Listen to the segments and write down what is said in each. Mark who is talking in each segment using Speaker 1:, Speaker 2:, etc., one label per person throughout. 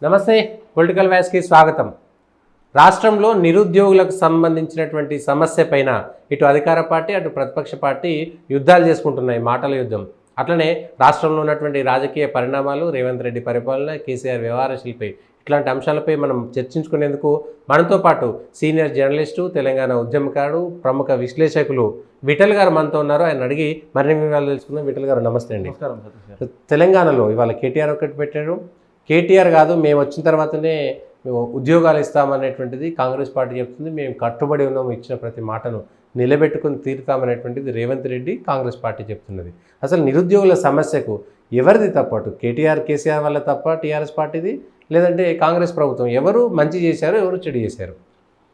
Speaker 1: నమస్తే, పొలిటికల్ వాయిస్కి స్వాగతం. రాష్ట్రంలో నిరుద్యోగులకు సంబంధించినటువంటి సమస్య పైన ఇటు అధికార పార్టీ అటు ప్రతిపక్ష పార్టీ యుద్ధాలు చేసుకుంటున్నాయి, మాటల యుద్ధం. అట్లనే రాష్ట్రంలో ఉన్నటువంటి రాజకీయ పరిణామాలు, రేవంత్ రెడ్డి పరిపాలన, కేసీఆర్ వ్యవహారశిల్పై ఇట్లాంటి అంశాలపై మనం చర్చించుకునేందుకు మనతో పాటు సీనియర్ జర్నలిస్టు, తెలంగాణ ఉద్యమకారుడు, ప్రముఖ విశ్లేషకులు విఠల్ గారు మనతో ఉన్నారు. ఆయన అడిగి మరిన్ని వివరాలు తెలుసుకుందాం. విఠల్ గారు నమస్తే అండి. తెలంగాణలో ఇవాళ కేటీఆర్ ఒకటి పెట్టారు. కేటీఆర్ కాదు, మేము వచ్చిన తర్వాతనే మేము ఉద్యోగాలు ఇస్తామనేటువంటిది కాంగ్రెస్ పార్టీ చెప్తుంది. మేము కట్టుబడి ఉన్నాము, ఇచ్చిన ప్రతి మాటను నిలబెట్టుకుని తీరుతామనేటువంటిది రేవంత్ రెడ్డి కాంగ్రెస్ పార్టీ చెప్తున్నది. అసలు నిరుద్యోగుల సమస్యకు ఎవరిది తప్పటు? కేటీఆర్ కేసీఆర్ వల్ల తప్ప టీఆర్ఎస్ పార్టీది, లేదంటే కాంగ్రెస్ ప్రభుత్వం? ఎవరు మంచి చేశారు, ఎవరు చెడు చేశారు?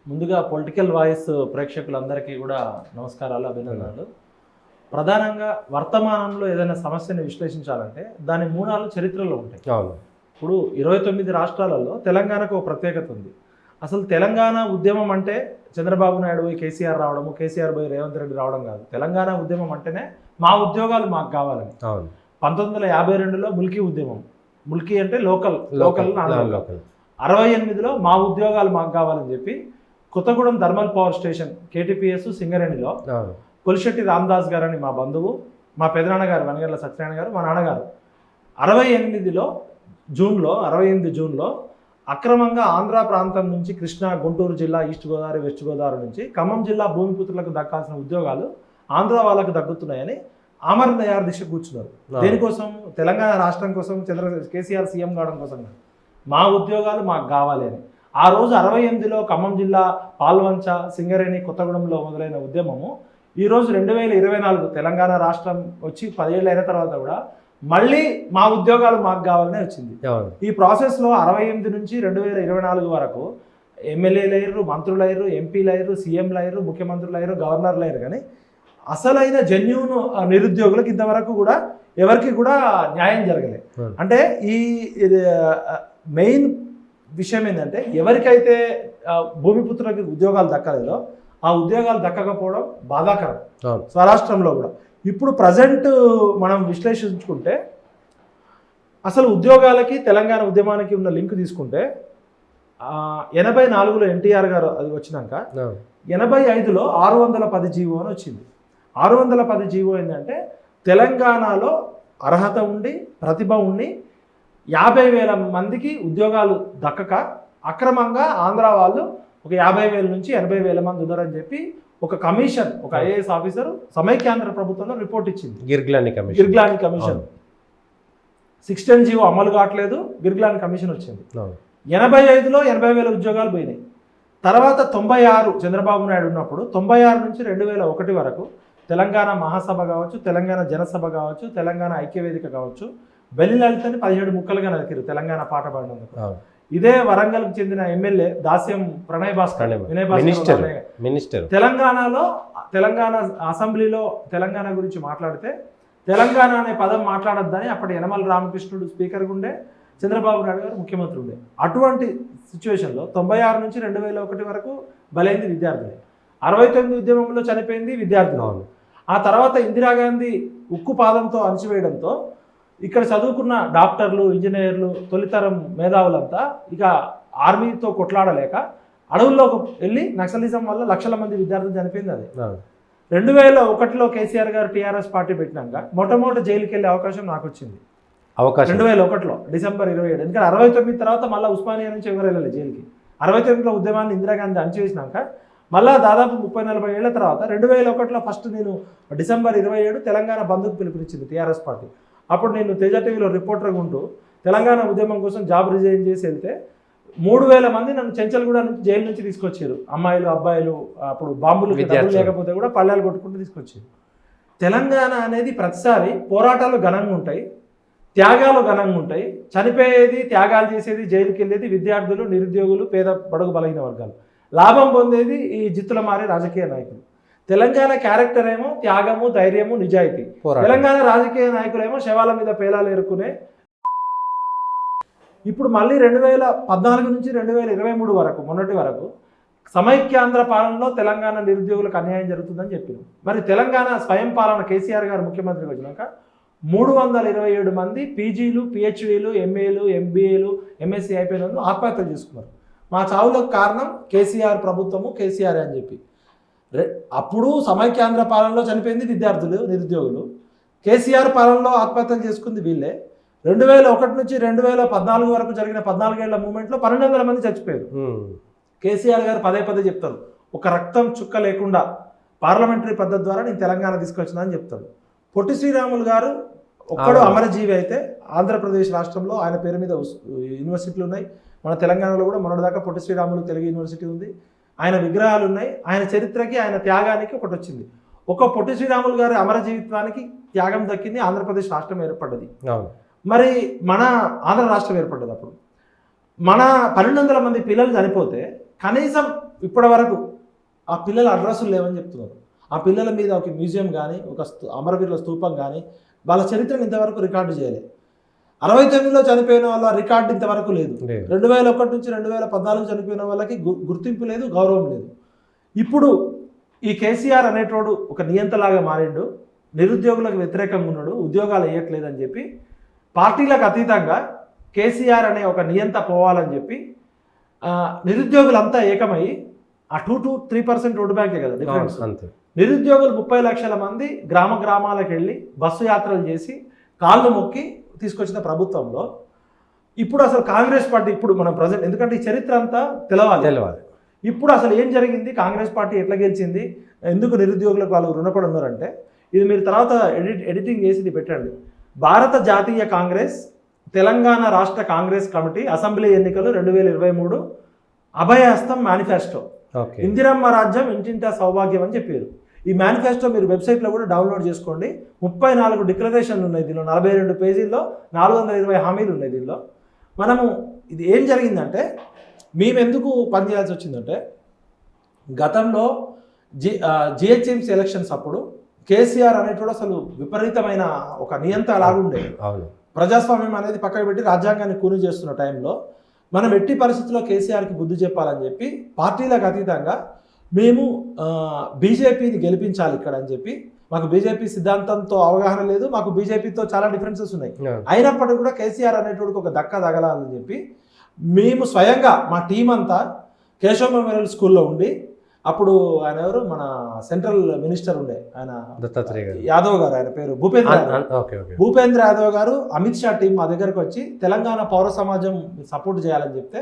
Speaker 2: ముందుగా పొలిటికల్ వాయిస్ ప్రేక్షకులందరికీ కూడా నమస్కారాలు, అభినందనలు. ప్రధానంగా వర్తమానంలో ఏదైనా సమస్యను విశ్లేషించాలంటే దాని మూలాలు చరిత్రలో ఉంటాయి.
Speaker 1: అవును.
Speaker 2: ఇప్పుడు 29 రాష్ట్రాలలో తెలంగాణకు ఒక ప్రత్యేకత ఉంది. అసలు తెలంగాణ ఉద్యమం అంటే చంద్రబాబు నాయుడు పోయి కేసీఆర్ రావడము, కేసీఆర్ పోయి రేవంత్ రెడ్డి రావడం కాదు. తెలంగాణ ఉద్యమం అంటేనే మా ఉద్యోగాలు మాకు కావాలని. 1952లో ముల్కీ ఉద్యమం, ముల్కీ అంటే లోకల్ 68లో మా ఉద్యోగాలు మాకు కావాలని చెప్పి Kothagudem thermal power station KTPS సింగరేణిలో కొలిశెట్టి రామదాస్ గారు అని మా బంధువు, మా పెదనాన్నగారు వనగర్ల సత్యనారాయణ గారు, మా నాన్నగారు 68 జూన్లో అక్రమంగా ఆంధ్ర ప్రాంతం నుంచి కృష్ణా, గుంటూరు జిల్లా, ఈస్ట్ గోదావరి, వెస్ట్ గోదావరి నుంచి ఖమ్మం జిల్లా భూమిపుత్రులకు దక్కాల్సిన ఉద్యోగాలు ఆంధ్ర వాళ్ళకు దక్కుతున్నాయని ఆమరణ దీక్ష కూర్చున్నారు. దేనికోసం? తెలంగాణ రాష్ట్రం కోసం, కేసీఆర్ సీఎం కావడం కోసం. మా ఉద్యోగాలు మాకు కావాలి అని. ఆ రోజు 68లో ఖమ్మం జిల్లా పాల్వంచ, సింగరేణి, కొత్తగూడెంలో మొదలైన ఉద్యమము ఈరోజు 2024 తెలంగాణ రాష్ట్రం వచ్చి 10 ఏళ్ళు అయిన తర్వాత కూడా మళ్ళీ మా ఉద్యోగాలు మాకు కావాలనే వచ్చింది. ఈ ప్రాసెస్లో 68 నుంచి 2024 వరకు ఎమ్మెల్యేలు అయ్యారు, మంత్రులు అయ్యారు, ఎంపీలు అయ్యారు, సీఎంలు అయ్యారు, ముఖ్యమంత్రులు అయ్యారు, గవర్నర్లు అయ్యారు. కానీ అసలైన జెన్యూన్ నిరుద్యోగులకు ఇంతవరకు కూడా ఎవరికి కూడా న్యాయం జరగలేదు. అంటే ఈ మెయిన్ విషయం ఏంటంటే ఎవరికైతే భూమిపుత్రులకి ఉద్యోగాలు దక్కలేదో ఆ ఉద్యోగాలు దక్కకపోవడం బాధాకరం స్వరాష్ట్రంలో కూడా. ఇప్పుడు ప్రజెంట్ మనం విశ్లేషించుకుంటే అసలు ఉద్యోగాలకి తెలంగాణ ఉద్యమానికి ఉన్న లింక్ తీసుకుంటే 84లో ఎన్టీఆర్ గారు అది వచ్చినాక 85లో 610 జీవో అని వచ్చింది. 610 జీవో ఏంటంటే తెలంగాణలో అర్హత ఉండి ప్రతిభ ఉండి 50,000 మందికి ఉద్యోగాలు దక్కక అక్రమంగా ఆంధ్ర వాళ్ళు ఒక 50,000 నుంచి 80,000 మంది ఉన్నారని చెప్పి ఒక కమిషన్, ఒక IAS ఆఫీసర్ సమైక్యాంధ్ర ప్రభుత్వంలో రిపోర్ట్ ఇచ్చింది. గిర్గ్లాని కమిషన్ 610 జీవో అమలు కావట్లేదు, గిర్గ్లాని కమిషన్ వచ్చింది. 85లో 80,000 ఉద్యోగాలు పోయినాయి. తర్వాత 96 చంద్రబాబు నాయుడు ఉన్నప్పుడు 96 నుంచి 2001 వరకు తెలంగాణ మహాసభ కావచ్చు, తెలంగాణ జనసభ కావచ్చు, తెలంగాణ ఐక్యవేదిక కావచ్చు, బెల్లిలలితని 17 ముక్కలుగా నరికారు తెలంగాణ పాట పాడినందుకు. ఇదే వరంగల్కి చెందిన ఎమ్మెల్యే దాస్యం ప్రణయ్ భాస్కర్ మినిస్టర్ తెలంగాణలో తెలంగాణ అసెంబ్లీలో తెలంగాణ గురించి మాట్లాడితే తెలంగాణ అనే పదం మాట్లాడొద్దని అప్పటి యనమల రామకృష్ణుడు స్పీకర్ ఉండే, చంద్రబాబు నాయుడు గారు ముఖ్యమంత్రి ఉండే. అటువంటి సిచ్యువేషన్లో 96 నుంచి 2001 వరకు బలైంది విద్యార్థులే. 69 ఉద్యమంలో చనిపోయింది విద్యార్థులు. ఆ తర్వాత ఇందిరాగాంధీ ఉక్కు పాదంతో అణచివేయడంతో ఇక్కడ చదువుకున్న డాక్టర్లు, ఇంజనీర్లు, తొలితరం మేధావులంతా ఇక ఆర్మీతో కొట్లాడలేక అడవుల్లోకి వెళ్ళి నక్సలిజం వల్ల లక్షల మంది విద్యార్థులు చనిపోయింది. అది 2001లో కేసీఆర్ గారు టీఆర్ఎస్ పార్టీ పెట్టినాక మొట్టమొదటి జైలుకి వెళ్ళే అవకాశం నాకు వచ్చింది. 2001లో డిసెంబర్ 27. ఎందుకంటే 69 తర్వాత మళ్ళీ ఉస్మానియా నుంచి ఎవరు వెళ్ళలేదు జైలుకి. 69లో ఉద్యమాన్ని ఇందిరాగాంధీ అణచివేసినాక మళ్ళీ దాదాపు 30-40 ఏళ్ల తర్వాత 2001లో ఫస్ట్ నేను డిసెంబర్ 27 తెలంగాణ బంద్కు పిలుపునిచ్చింది టీఆర్ఎస్ పార్టీ. అప్పుడు నేను తేజ టీవీలో రిపోర్టర్గా ఉంటూ తెలంగాణ ఉద్యమం కోసం జాబ్ రిజైన్ చేసి వెళ్తే 3,000 మంది నన్ను చెంచల్గూడ నుంచి జైలు నుంచి తీసుకొచ్చారు. అమ్మాయిలు, అబ్బాయిలు. అప్పుడు బాంబులు లేకపోతే కూడా పళ్ళాలు కొట్టుకుంటూ తీసుకొచ్చారు. తెలంగాణ అనేది ప్రతిసారి పోరాటాలు ఘనంగా ఉంటాయి, త్యాగాలు ఘనంగా ఉంటాయి. చనిపోయేది, త్యాగాలు చేసేది, జైలుకి వెళ్ళేది విద్యార్థులు, నిరుద్యోగులు, పేద బడుగు బలహీన వర్గాలు. లాభం పొందేది ఈ జిత్తుల మారే రాజకీయ నాయకులు. తెలంగాణ క్యారెక్టర్ ఏమో త్యాగము, ధైర్యము, నిజాయితీ. తెలంగాణ రాజకీయ నాయకులేమో శవాల మీద పేలాలు ఎరుకునే. ఇప్పుడు మళ్ళీ 2014 నుంచి 2023 వరకు మొన్నటి వరకు సమైక్యాంధ్ర పాలనలో తెలంగాణ నిరుద్యోగులకు అన్యాయం జరుగుతుందని చెప్పారు. మరి తెలంగాణ స్వయం పాలన కేసీఆర్ గారు ముఖ్యమంత్రికి వచ్చినాక 327 మంది పీజీలు, పిహెచ్డీలు, ఎంఏలు, ఎంబీఏలు, ఎంఎస్సీ అయిపోయిన వాళ్ళు ఆత్మహత్యలు చేసుకున్నారు. మా చావులకు కారణం కేసీఆర్ ప్రభుత్వము, కేసీఆర్ అని చెప్పి. అప్పుడు సమైక్యాంధ్ర పాలనలో చనిపోయింది విద్యార్థులు, నిరుద్యోగులు. కేసీఆర్ పాలనలో ఆత్మహత్యలు చేసుకుంది వీళ్ళే. 2001 నుంచి 2014 వరకు జరిగిన 14 ఏళ్ల మూమెంట్లో 1200 మంది చచ్చిపోయారు. కేసీఆర్ గారు పదే పదే చెప్తారు, ఒక రక్తం చుక్క లేకుండా పార్లమెంటరీ పద్ధతి ద్వారా నేను తెలంగాణ తీసుకొచ్చినా అని చెప్తాడు. పొట్టి శ్రీరాములు గారు ఒక్కడు అమరజీవి అయితే ఆంధ్రప్రదేశ్ రాష్ట్రంలో ఆయన పేరు మీద యూనివర్సిటీలు ఉన్నాయి. మన తెలంగాణలో కూడా మొన్నటిదాకా పొట్టి శ్రీరాములు తెలుగు యూనివర్సిటీ ఉంది. ఆయన విగ్రహాలు ఉన్నాయి. ఆయన చరిత్రకి, ఆయన త్యాగానికి ఒకటి వచ్చింది. ఒక పొట్టి శ్రీరాములు గారి అమరజీవిత్వానికి త్యాగం దక్కింది, ఆంధ్రప్రదేశ్ రాష్ట్రం ఏర్పడ్డది. మరి మన ఆంధ్ర రాష్ట్రం ఏర్పడ్డది. అప్పుడు మన 1200 మంది పిల్లలు చనిపోతే కనీసం ఇప్పటి వరకు ఆ పిల్లల అడ్రస్సులు లేవని చెప్తున్నారు. ఆ పిల్లల మీద ఒక మ్యూజియం కానీ, ఒక అమరవీరుల స్తూపం కానీ, వాళ్ళ చరిత్రను ఇంతవరకు రికార్డు చేయలేదు. 69లో చనిపోయిన వాళ్ళ రికార్డు ఇంతవరకు లేదు. 2001 నుంచి 2014 చనిపోయిన వాళ్ళకి గుర్తింపు లేదు, గౌరవం లేదు. ఇప్పుడు ఈ కేసీఆర్ అనేటోడు ఒక నియంతలాగా మారిండు, నిరుద్యోగులకు వ్యతిరేకంగా ఉన్నాడు, ఉద్యోగాలు వేయట్లేదని చెప్పి పార్టీలకు అతీతంగా కేసీఆర్ అనే ఒక నియంత పోవాలని చెప్పి నిరుద్యోగులంతా ఏకమై ఆ 2-3% ఓటు బ్యాంకే కదా డిఫరెన్స్. నిరుద్యోగులు 30 లక్షల మంది గ్రామ గ్రామాలకు వెళ్ళి బస్సు యాత్రలు చేసి కాళ్ళు మొక్కి తీసుకొచ్చిన ప్రభుత్వంలో ఇప్పుడు అసలు కాంగ్రెస్ పార్టీ, ఇప్పుడు మనం ప్రజెంట్, ఎందుకంటే ఈ చరిత్ర అంతా తెలవాలి. ఇప్పుడు అసలు ఏం జరిగింది, కాంగ్రెస్ పార్టీ ఎట్లా గెలిచింది, ఎందుకు నిరుద్యోగులకు వాళ్ళు రుణపడి ఉన్నారంటే, ఇది మీరు తర్వాత ఎడిటింగ్ చేసి ఇది పెట్టండి. భారత జాతీయ కాంగ్రెస్ తెలంగాణ రాష్ట్ర కాంగ్రెస్ కమిటీ అసెంబ్లీ ఎన్నికలు 2023 అభయహస్తం మేనిఫెస్టో. ఇందిరమ్మ రాజ్యం ఇంటింటా సౌభాగ్యం అని చెప్పారు. ఈ మేనిఫెస్టో మీరు వెబ్సైట్లో కూడా డౌన్లోడ్ చేసుకోండి. 34 డిక్లరేషన్లు ఉన్నాయి దీనిలో, 42 పేజీల్లో 420 హామీలు ఉన్నాయి దీనిలో. మనము ఇది ఏం జరిగిందంటే, మేమెందుకు పనిచేయాల్సి వచ్చిందంటే, గతంలో జిహెచ్ఎంసీ ఎలక్షన్స్ అప్పుడు కేసీఆర్ అనేటోడు అసలు విపరీతమైన ఒక నియంత లాగుండే. ప్రజాస్వామ్యం అనేది పక్కకు పెట్టి రాజ్యాంగాన్ని కూని చేస్తున్న టైంలో మనం ఎట్టి పరిస్థితుల్లో కేసీఆర్కి బుద్ధి చెప్పాలని చెప్పి పార్టీలకు అతీతంగా మేము బీజేపీని గెలిపించాలి ఇక్కడ అని చెప్పి, మాకు బీజేపీ సిద్ధాంతంతో అవగాహన లేదు, మాకు బీజేపీతో చాలా డిఫరెన్సెస్ ఉన్నాయి, అయినప్పటికీ కూడా కేసీఆర్ అనేటోడికి ఒక దక్క తగలాలని చెప్పి మేము స్వయంగా మా టీం అంతా కేశవ మెమోరియల్ స్కూల్లో ఉండి, అప్పుడు ఆయన ఎవరు, మన సెంట్రల్ మినిస్టర్ ఉండే ఆయన యాదవ్ గారు, ఆయన పేరు భూపేంద్ర యాదవ్ గారు, అమిత్ షా టీం మా దగ్గరకు వచ్చి తెలంగాణ పౌర సమాజం సపోర్ట్ చేయాలని చెప్తే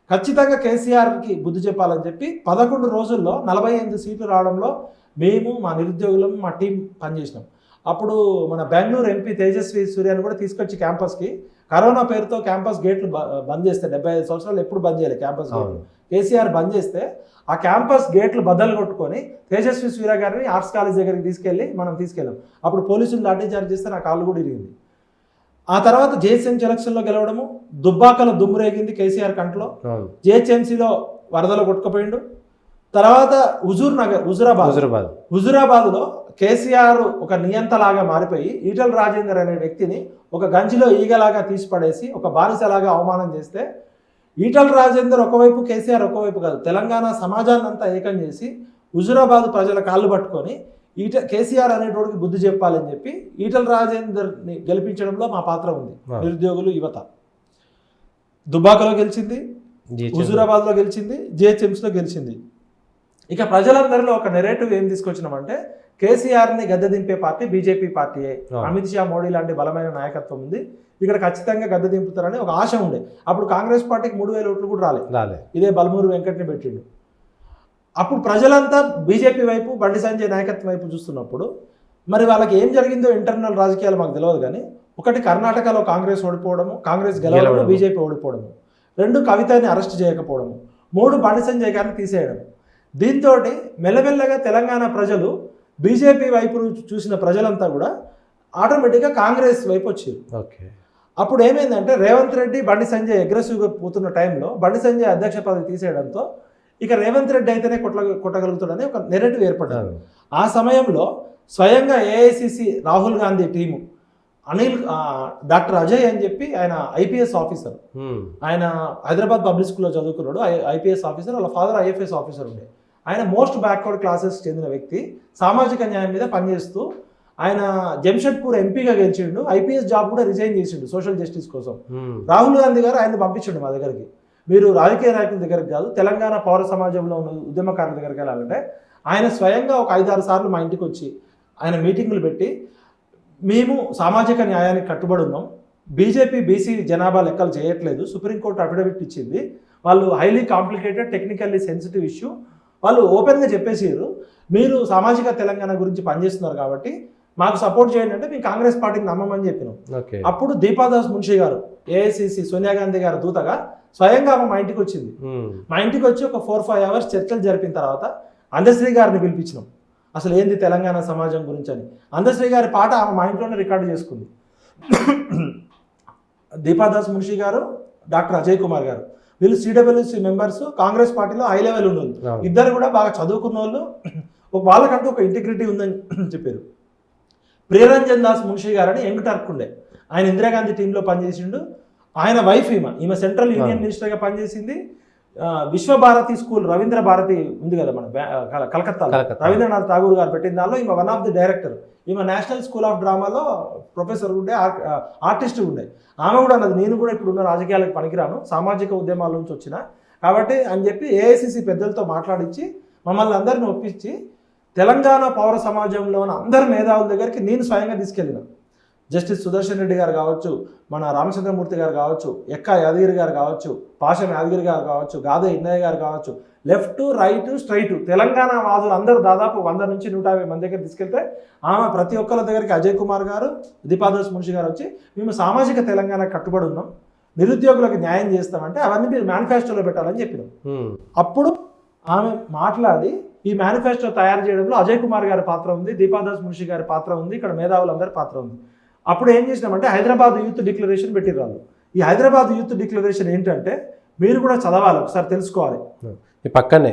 Speaker 2: ఖచ్చితంగా కేసీఆర్కి బుద్ధి చెప్పాలని చెప్పి 11 రోజుల్లో 48 సీట్లు రావడంలో మేము, మా నిరుద్యోగులం, మా టీం పనిచేసినాం. అప్పుడు మన బెంగళూరు ఎంపీ తేజస్వి సూర్యాని కూడా తీసుకొచ్చి క్యాంపస్కి, కరోనా పేరుతో క్యాంపస్ గేట్లు బంద్ చేస్తే 75 సంవత్సరాలు ఎప్పుడు బంద్ చేయలేదు క్యాంపస్ గేట్లు, కేసీఆర్ బంద్ చేస్తే ఆ క్యాంపస్ గేట్లు బద్దలు కొట్టుకొని తేజస్వి సూర్య గారిని ఆర్ట్స్ కాలేజ్ దగ్గరికి తీసుకెళ్ళాం. అప్పుడు పోలీసులు లాఠీచార్జ్ చేస్తే నా కాళ్ళు కూడా ఇరిగింది. ఆ తర్వాత జిహెచ్ఎంసీ ఎలక్షన్లో గెలవడము, దుబ్బాకలో దుమ్మురేగింది కేసీఆర్ కంట్లో, జిహెచ్ఎంసీలో వరదలో కొట్టుకుపోయిండు. తర్వాత హుజురాబాద్లో కేసీఆర్ ఒక నియంతలాగా మారిపోయి ఈటల రాజేందర్ అనే వ్యక్తిని ఒక గంజిలో ఈగలాగా తీసిపడేసి ఒక బానిసలాగా అవమానం చేస్తే, ఈటల రాజేందర్ ఒకవైపు, కేసీఆర్ ఒకవైపు కాదు, తెలంగాణ సమాజాన్ని అంతా ఏకం చేసి హుజురాబాద్ ప్రజల కాళ్ళు పట్టుకొని కేసీఆర్ అనేటోడికి బుద్ధి చెప్పాలని చెప్పి ఈటల రాజేందర్ని గెలిపించడంలో మా పాత్ర ఉంది. నిరుద్యోగులు, యువత దుబ్బాకలో గెలిచింది, హుజురాబాద్లో గెలిచింది, జిహెచ్ఎంసీలో గెలిచింది. ఇక ప్రజలందరిలో ఒక నెరేటివ్ ఏం తీసుకొచ్చినామంటే, కేసీఆర్ని గద్దె దింపే పార్టీ బీజేపీ పార్టీయే, అమిత్ షా, మోడీ లాంటి బలమైన నాయకత్వం ఉంది, ఇక్కడ ఖచ్చితంగా గద్దె దింపుతారని ఒక ఆశ ఉండే. అప్పుడు కాంగ్రెస్ పార్టీకి 3000 ఓట్లు కూడా రాలే. ఇదే బలమూరు వెంకట్ని పెట్టిండు. అప్పుడు ప్రజలంతా బీజేపీ వైపు, బండి సంజయ్ నాయకత్వం వైపు చూస్తున్నప్పుడు మరి వాళ్ళకి ఏం జరిగిందో ఇంటర్నల్ రాజకీయాలు మాకు తెలియదు. కానీ ఒకటి, కర్ణాటకలో కాంగ్రెస్ ఓడిపోవడము, కాంగ్రెస్ గెలవడము, బీజేపీ ఓడిపోవడము. 2, కవితని అరెస్ట్ చేయకపోవడము. 3, బండి సంజయ్ గారిని తీసేయడం. దీంతో మెల్లమెల్లగా తెలంగాణ ప్రజలు బీజేపీ వైపు చూసిన ప్రజలంతా కూడా ఆటోమేటిక్గా కాంగ్రెస్ వైపు వచ్చారు. అప్పుడు ఏమైందంటే, రేవంత్ రెడ్డి, బండి సంజయ్ అగ్రెసివ్గా పోతున్న టైంలో బండి సంజయ్ అధ్యక్ష పదవి తీసేయడంతో ఇక రేవంత్ రెడ్డి అయితేనే కొట్టగలుగుతాడని ఒక నెరేటివ్ ఏర్పడ్డారు. ఆ సమయంలో స్వయంగా AICC Rahul Gandhi team, doctor Ajay అని చెప్పి ఆయన ఐపీఎస్ ఆఫీసర్, ఆయన హైదరాబాద్ పబ్లిక్ స్కూల్లో చదువుకున్నాడు, ఐపీఎస్ ఆఫీసర్, వాళ్ళ ఫాదర్ ఐఎఫ్ఎస్ ఆఫీసర్ ఉండే. ఆయన మోస్ట్ బ్యాక్వర్డ్ క్లాసెస్ చెందిన వ్యక్తి, సామాజిక న్యాయం మీద పనిచేస్తూ ఆయన జంషెడ్పూర్ ఎంపీగా గెలిచిండు, ఐపీఎస్ జాబ్ కూడా రిజైన్ చేసిండు సోషల్ జస్టిస్ కోసం. రాహుల్ గాంధీ గారు ఆయన పంపించండు మా దగ్గరికి. మీరు రాజకీయ నాయకుల దగ్గరికి కాదు, తెలంగాణ పౌర సమాజంలో ఉన్న ఉద్యమకారుల దగ్గరికి వెళ్ళాలంటే ఆయన స్వయంగా ఒక 5-6 సార్లు మా ఇంటికి వచ్చి ఆయన మీటింగులు పెట్టి, మేము సామాజిక న్యాయానికి కట్టుబడి ఉన్నాం, బీజేపీ బీసీ జనాభా లెక్కలు చేయట్లేదు, సుప్రీంకోర్టు అఫిడవిట్ ఇచ్చింది, వాళ్ళు highly complicated technically sensitive issue, వాళ్ళు ఓపెన్గా చెప్పేసారు, మీరు సామాజిక తెలంగాణ గురించి పనిచేస్తున్నారు కాబట్టి మాకు సపోర్ట్ చేయండి అంటే మేము కాంగ్రెస్ పార్టీకి నమ్మమని చెప్పినాం. అప్పుడు దీపాదాస్ మున్షి గారు ఏఐసిసి సోనియా గాంధీ గారు దూతగా స్వయంగా మా ఇంటికి వచ్చింది. మా ఇంటికి వచ్చి ఒక 4-5 అవర్స్ చర్చలు జరిపిన తర్వాత అందశ్రీ గారిని పిలిపించినాం, అసలు ఏంది తెలంగాణ సమాజం గురించి అని. అందశ్రీ గారి పాట ఆమె మా ఇంట్లోనే రికార్డు చేసుకుంది. దీపాదాస్ మున్షి గారు, డాక్టర్ అజయ్ కుమార్ గారు, వీళ్ళు సిడబ్ల్యూసి మెంబర్స్, కాంగ్రెస్ పార్టీలో హై లెవెల్ ఉన్నోళ్ళు, ఇద్దరు కూడా బాగా చదువుకున్న వాళ్ళు, వాళ్ళకంటూ ఒక ఇంటిగ్రిటీ ఉందని చెప్పారు. ప్రియరంజన్ దాస్ మున్షి గారని యంగ్ టర్క్ ఉండే, ఆయన ఇందిరాగాంధీ టీంలో పనిచేసిండు. ఆయన వైఫ్ ఈమె సెంట్రల్ యూనియన్ మినిస్టర్గా పనిచేసింది. విశ్వభారతి స్కూల్, రవీంద్ర భారతి ఉంది కదా మన కలకత్తాలో, రవీంద్రనాథ్ ఠాగూర్ గారు పెట్టిన దానిలో ఈమె వన్ ఆఫ్ ది డైరెక్టర్. ఈమె నేషనల్ స్కూల్ ఆఫ్ డ్రామాలో ప్రొఫెసర్ ఉండే, ఆర్టిస్ట్ ఉండే. ఆమె కూడా అన్నది, నేను కూడా ఇప్పుడున్న రాజకీయాలకు పనికిరాను, సామాజిక ఉద్యమాల నుంచి వచ్చిన కాబట్టి అని చెప్పి ఏఐసిసి పెద్దలతో మాట్లాడించి మమ్మల్ని అందరిని ఒప్పించి తెలంగాణ పౌర సమాజంలో ఉన్న అందరి మేధావుల దగ్గరికి నేను స్వయంగా తీసుకెళ్ళిన. జస్టిస్ సుదర్శన్ రెడ్డి గారు కావచ్చు, మన రామచంద్రమూర్తి గారు కావచ్చు, ఎక్కా యాదగిరి గారు కావచ్చు, పాషం యాదగిరి గారు కావచ్చు, గాదే ఇన్నయ్య గారు కావచ్చు, లెఫ్ట్ రైట్ స్ట్రైట్ తెలంగాణ వాదులు అందరూ దాదాపు 100 నుంచి 150 మంది దగ్గర తీసుకెళ్తే ఆమె ప్రతి ఒక్కరి దగ్గరికి అజయ్ కుమార్ గారు, దీపాదాస్ మున్షి గారు వచ్చి మేము సామాజిక తెలంగాణ కట్టుబడి ఉన్నాం, నిరుద్యోగులకు న్యాయం చేస్తామంటే అవన్నీ మీరు మేనిఫెస్టోలో పెట్టాలని చెప్పినాం. అప్పుడు ఆమె మాట్లాడి ఈ మేనిఫెస్టో తయారు చేయడంలో అజయ్ కుమార్ గారి పాత్ర ఉంది, దీపాదాస్ మున్షి గారి పాత్ర ఉంది, ఇక్కడ మేధావులందరి పాత్ర ఉంది. అప్పుడు ఏం చేసినామంటే హైదరాబాద్ యూత్ డిక్లరేషన్ పెట్టిర్రు వాళ్ళు. ఈ హైదరాబాద్ యూత్ డిక్లరేషన్ ఏంటంటే మీరు కూడా చదవాలి, ఒకసారి తెలుసుకోవాలి.
Speaker 1: పక్కనే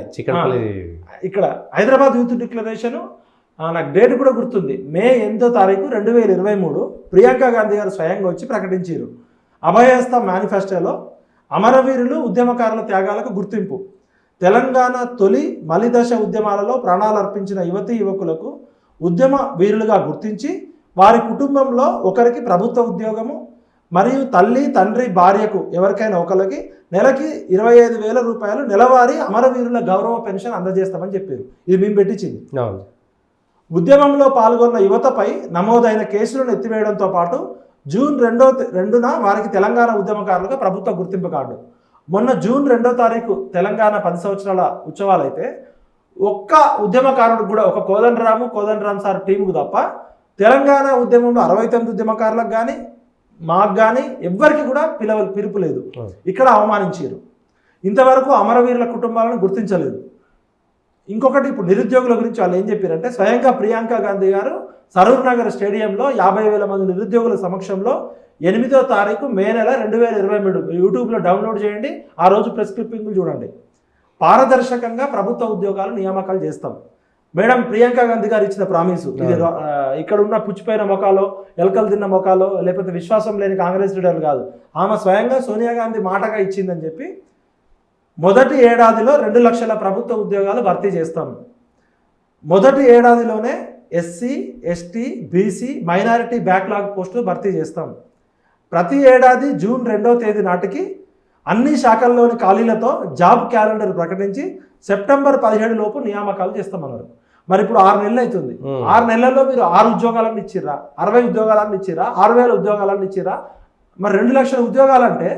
Speaker 2: ఇక్కడ హైదరాబాద్ యూత్ డిక్లరేషన్ నాకు డేట్ కూడా గుర్తుంది, మే 8వ తారీఖు 2023 ప్రియాంక గాంధీ గారు స్వయంగా వచ్చి ప్రకటించారు. అభయహస్త మేనిఫెస్టోలో అమరవీరులు ఉద్యమకారుల త్యాగాలకు గుర్తింపు, తెలంగాణ తొలి మలిదశ ఉద్యమాలలో ప్రాణాలు అర్పించిన యువతీ యువకులకు ఉద్యమ వీరులుగా గుర్తించి వారి కుటుంబంలో ఒకరికి ప్రభుత్వ ఉద్యోగము మరియు తల్లి తండ్రి భార్యకు ఎవరికైనా ఒకరికి నెలకి 25,000 రూపాయలు నెలవారీ అమరవీరుల గౌరవ పెన్షన్ అందజేస్తామని చెప్పారు. ఇది మేము పెట్టించింది. ఉద్యమంలో పాల్గొన్న యువతపై నమోదైన కేసులను ఎత్తివేయడంతో పాటు జూన్ 2న వారికి తెలంగాణ ఉద్యమకారులుగా ప్రభుత్వ గుర్తింపు కార్డు. మొన్న జూన్ 2వ తారీఖు తెలంగాణ 10 సంవత్సరాల ఉత్సవాలు అయితే ఒక్క ఉద్యమకారుడికి కూడా, ఒక కోదండరామ్ సార్ టీముకు తప్ప తెలంగాణ ఉద్యమంలో 69 ఉద్యమకారులకు కానీ మాకు కానీ ఎవ్వరికి కూడా పిలుపు లేదు. ఇక్కడ అవమానించారు. ఇంతవరకు అమరవీరుల కుటుంబాలను గుర్తించలేదు. ఇంకొకటి, ఇప్పుడు నిరుద్యోగుల గురించి వాళ్ళు ఏం చెప్పారంటే స్వయంగా ప్రియాంక గాంధీ గారు సరూర్ నగర్ స్టేడియంలో 50,000 మంది నిరుద్యోగుల సమక్షంలో 8వ తారీఖు మే నెల 2023 యూట్యూబ్లో డౌన్లోడ్ చేయండి, ఆ రోజు ప్రెస్ క్లిప్పింగ్లు చూడండి. పారదర్శకంగా ప్రభుత్వ ఉద్యోగాలు నియామకాలు చేస్తాం. మేడం ప్రియాంక గాంధీ గారు ఇచ్చిన ప్రామిసు ఇది. ఇక్కడ ఉన్న పుచ్చిపోయిన మొఖాలో, ఎలకలు తిన్న మొఖాలో, లేకపోతే విశ్వాసం లేని కాంగ్రెస్ లీడర్లు కాదు, ఆమె స్వయంగా సోనియా గాంధీ మాటగా ఇచ్చిందని చెప్పి మొదటి ఏడాదిలో 2 లక్షల ప్రభుత్వ ఉద్యోగాలు భర్తీ చేస్తాం. మొదటి ఏడాదిలోనే SC, ST, BC, minority backlog పోస్టులు భర్తీ చేస్తాం. ప్రతి ఏడాది జూన్ 2వ తేదీ నాటికి అన్ని శాఖల్లోని ఖాళీలతో జాబ్ క్యాలెండర్ ప్రకటించి సెప్టెంబర్ 17 లోపు నియామకాలు చేస్తామన్నారు. మరి ఇప్పుడు 6 నెలలు అవుతుంది. 6 నెలల్లో మీరు 6 ఉద్యోగాలను ఇచ్చిర్రా, 60 ఉద్యోగాలను ఇచ్చిర్రా, 6,000 ఉద్యోగాలను ఇచ్చిర్రా? మరి 2 లక్షల ఉద్యోగాలంటే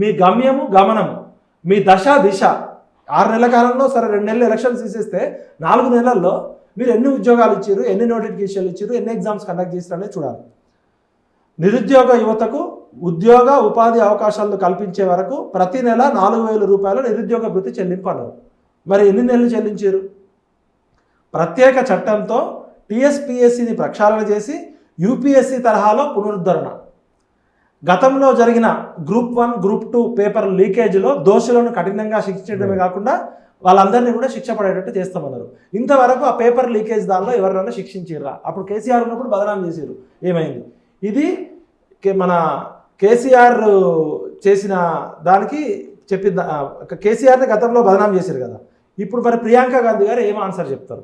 Speaker 2: మీ గమ్యము గమనము, మీ దశ దిశ 6 నెలల కాలంలో, సరే 2 నెలలు ఎలక్షన్స్ తీసేస్తే 4 నెలల్లో మీరు ఎన్ని ఉద్యోగాలు ఇచ్చారు, ఎన్ని నోటిఫికేషన్లు ఇచ్చారు, ఎన్ని ఎగ్జామ్స్ కండక్ట్ చేస్తారనే చూడాలి. నిరుద్యోగ యువతకు ఉద్యోగ ఉపాధి అవకాశాలను కల్పించే వరకు ప్రతి నెల 4,000 రూపాయలు నిరుద్యోగ భృతి చెల్లింపు అన్నారు. మరి ఎన్ని నెలలు చెల్లించారు? ప్రత్యేక చట్టంతో టీఎస్పీఎస్సీని ప్రక్షాళన చేసి యూపీఎస్సీ తరహాలో పునరుద్ధరణ. గతంలో జరిగిన గ్రూప్ 1, గ్రూప్ 2 పేపర్ లీకేజ్లో దోషులను కఠినంగా శిక్షించడమే కాకుండా వాళ్ళందరినీ కూడా శిక్ష పడేటట్టు చేస్తామన్నారు. ఇంతవరకు ఆ పేపర్ లీకేజ్ దానిలో ఎవరైనా శిక్షించారా? అప్పుడు కేసీఆర్ ఉన్నప్పుడు బదనాం చేశారు. ఏమైంది? ఇది మన కేసీఆర్ చేసిన దానికి కేసీఆర్ని గతంలో బదనాం చేశారు కదా. ఇప్పుడు మరి ప్రియాంక గాంధీ గారు ఏం ఆన్సర్ చెప్తారు?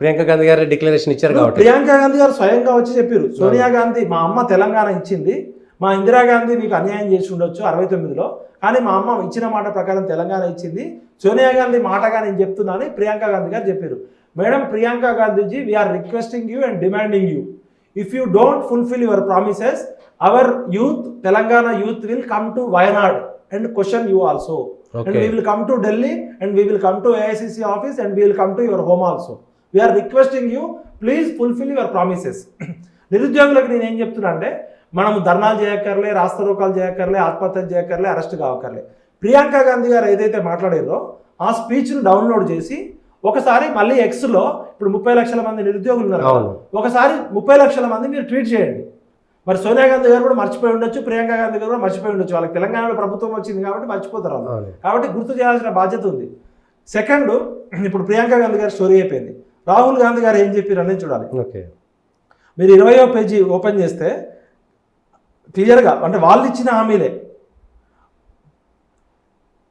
Speaker 1: ప్రియాంక గాంధీ గారు డిక్లరేషన్ ఇచ్చారు కాబట్టి
Speaker 2: ప్రియాంక గాంధీ గారు స్వయంగా వచ్చి చెప్పారు, సోనియా గాంధీ మా అమ్మ తెలంగాణ ఇచ్చింది, మా ఇందిరాగాంధీ మీకు అన్యాయం చేసి ఉండొచ్చు 69లో, కానీ మా అమ్మ ఇచ్చిన మాట ప్రకారం తెలంగాణ ఇచ్చింది, సోనియా గాంధీ మాటగా నేను చెప్తున్నాను ప్రియాంక గాంధీ గారు చెప్పారు. Madam Priyanka Gandhiji, we are requesting you and demanding you, if you don't fulfil your promises, our youth, Telangana youth will come to Wayanad and question you also. Okay. And we will come to Delhi and we will come to AICC office and we will come to your home also. We are requesting you, please fulfill your promises. నిరుద్యోగులకు నేను ఏం చెప్తున్నా అంటే, మనం ధర్నాలు చేయక్కర్లే, రాస్తారోకాలు చేయక్కర్లే, ఆత్మహత్యలు చేయక్కర్లే, arrest కావక్కర్లే. Priyanka Gandhi గారు ఏదైతే మాట్లాడారో ఆ స్పీచ్ను డౌన్లోడ్ చేసి ఒకసారి మళ్ళీ ఎక్స్లో, ఇప్పుడు 30 లక్షల మంది నిరుద్యోగులు ఉన్నారు, ఒకసారి 30 లక్షల మంది మీరు ట్వీట్ చేయండి. మరి సోనియా గాంధీ గారు కూడా మర్చిపోయి ఉండొచ్చు, ప్రియాంక గాంధీ గారు కూడా మర్చిపోయి ఉండొచ్చు, వాళ్ళకి తెలంగాణలో ప్రభుత్వం వచ్చింది కాబట్టి మర్చిపోతారు వాళ్ళు. కాబట్టి గుర్తు చేయాల్సిన బాధ్యత ఉంది. సెకండ్, ఇప్పుడు ప్రియాంక గాంధీ గారి స్టోరీ అయిపోయింది, రాహుల్ గాంధీ గారు ఏం చెప్పారు అనేది చూడాలి. మీరు 20వ పేజీ ఓపెన్ చేస్తే క్లియర్గా, అంటే వాళ్ళు ఇచ్చిన హామీలే.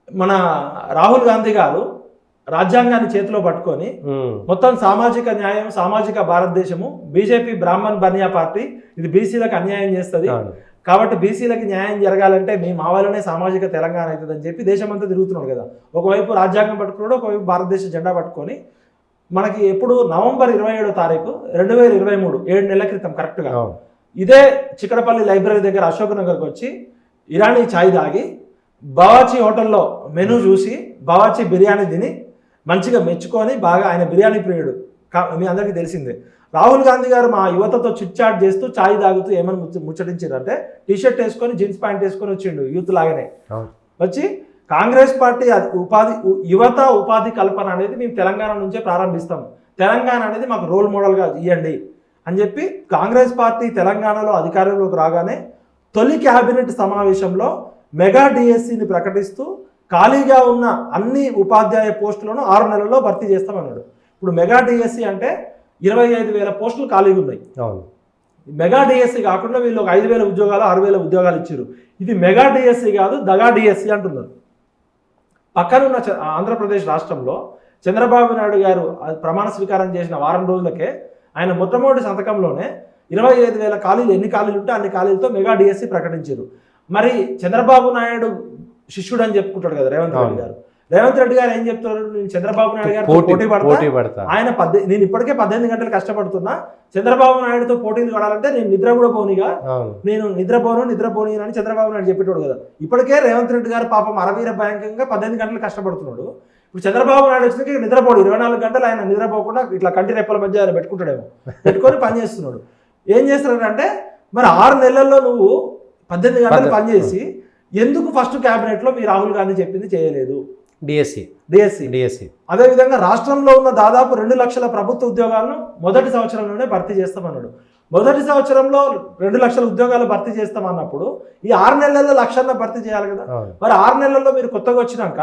Speaker 2: మన రాహుల్ గాంధీ గారు రాజ్యాంగాన్ని చేతిలో పట్టుకొని మొత్తం సామాజిక న్యాయం, సామాజిక భారతదేశము, బీజేపీ బ్రాహ్మణ్ బనియా పార్టీ ఇది బీసీలకు అన్యాయం చేస్తుంది, కాబట్టి బీసీలకి న్యాయం జరగాలంటే మీ మా వల్లనే సామాజిక తెలంగాణ అవుతుంది అని చెప్పి దేశమంతా తిరుగుతున్నాడు కదా. ఒకవైపు రాజ్యాంగం పట్టుకున్నాడు, ఒకవైపు భారతదేశ జెండా పట్టుకొని. మనకి ఎప్పుడు నవంబర్ 27వ తారీఖు 2023, 7 నెలల క్రితం కరెక్ట్గా ఇదే చిక్కడపల్లి లైబ్రరీ దగ్గర అశోక్ నగర్కి వచ్చి ఇరానీ ఛాయ్ తాగి బవాచి హోటల్లో మెనూ చూసి బవాచి బిర్యానీ తిని మంచిగా మెచ్చుకొని, బాగా ఆయన బిర్యానీ ప్రియుడు మీ అందరికీ తెలిసిందే. రాహుల్ గాంధీ గారు మా యువతతో చిట్చాట్ చేస్తూ ఛాయ్ తాగుతూ ఏమని ముచ్చటించారంటే, టీషర్ట్ వేసుకొని జీన్స్ ప్యాంట్ వేసుకొని వచ్చిండు యూత్ లాగానే వచ్చి, కాంగ్రెస్ పార్టీ యువత ఉపాధి కల్పన అనేది మేము తెలంగాణ నుంచే ప్రారంభిస్తాం, తెలంగాణ అనేది మాకు రోల్ మోడల్గా ఇవ్వండి అని చెప్పి కాంగ్రెస్ పార్టీ తెలంగాణలో అధికారంలోకి రాగానే తొలి క్యాబినెట్ సమావేశంలో మెగా డిఎస్సిని ప్రకటిస్తూ ఖాళీగా ఉన్న అన్ని ఉపాధ్యాయ పోస్టులను 6 నెలల్లో భర్తీ చేస్తామన్నాడు. ఇప్పుడు మెగా డిఎస్సి అంటే 25,000 పోస్టులు ఖాళీగా ఉన్నాయి. మెగా డిఎస్సి కాకుండా వీళ్ళు 5,000 ఉద్యోగాలు, 6,000 ఉద్యోగాలు ఇచ్చారు. ఇది మెగా డిఎస్సి కాదు, దగా డిఎస్సి అంటున్నారు. పక్కనున్న ఆంధ్రప్రదేశ్ రాష్ట్రంలో చంద్రబాబు నాయుడు గారు ప్రమాణ స్వీకారం చేసిన వారం రోజులకే ఆయన మొట్టమొదటి సంతకంలోనే 25,000 ఖాళీలు, ఎన్ని ఖాళీలు ఉంటే అన్ని ఖాళీలతో మెగా డిఎస్సి ప్రకటించారు. మరి చంద్రబాబు నాయుడు శిష్యుడు అని చెప్పుకుంటాడు కదా రేవంత్ రెడ్డి గారు. రేవంత్ రెడ్డి గారు ఏం చెప్తున్నారు, నేను చంద్రబాబు నాయుడు గారు పోటీ పడతా, ఆయన నేను ఇప్పటికే 18 గంటలు కష్టపడుతున్నా, చంద్రబాబు నాయుడుతో పోటీలు పడాలంటే నేను నిద్ర కూడా పోనిగా, నేను నిద్రపోని అని చంద్రబాబు నాయుడు చెప్పేటోడు కదా. ఇప్పటికే రేవంత్ రెడ్డి గారు పాపం అరవీర భయంకరంగా 18 గంటలు కష్టపడుతున్నాడు. ఇప్పుడు చంద్రబాబు నాయుడు వచ్చినాక నిద్రపోడు, 24 గంటలు ఆయన నిద్రపోకుండా ఇట్లా కంటి రెప్పల మధ్య ఆయన పెట్టుకుంటాడేమో, పెట్టుకొని పని చేస్తున్నాడు. ఏం చేస్తున్నాడంటే, మరి 6 నెలల్లో నువ్వు 18 గంటలు పనిచేసి ఎందుకు ఫస్ట్ క్యాబినెట్లో మీ రాహుల్ గాంధీ చెప్పింది చేయలేదు? డిఎస్సి. అదేవిధంగా రాష్ట్రంలో ఉన్న దాదాపు 2 లక్షల ప్రభుత్వ ఉద్యోగాలను మొదటి సంవత్సరంలోనే భర్తీ చేస్తామన్నాడు. మొదటి సంవత్సరంలో 2 లక్షల ఉద్యోగాలు భర్తీ చేస్తామన్నప్పుడు ఈ 6 నెలల్లో 1,00,000 భర్తీ చేయాలి కదా. మరి 6 నెలల్లో మీరు కొత్తగా వచ్చినాక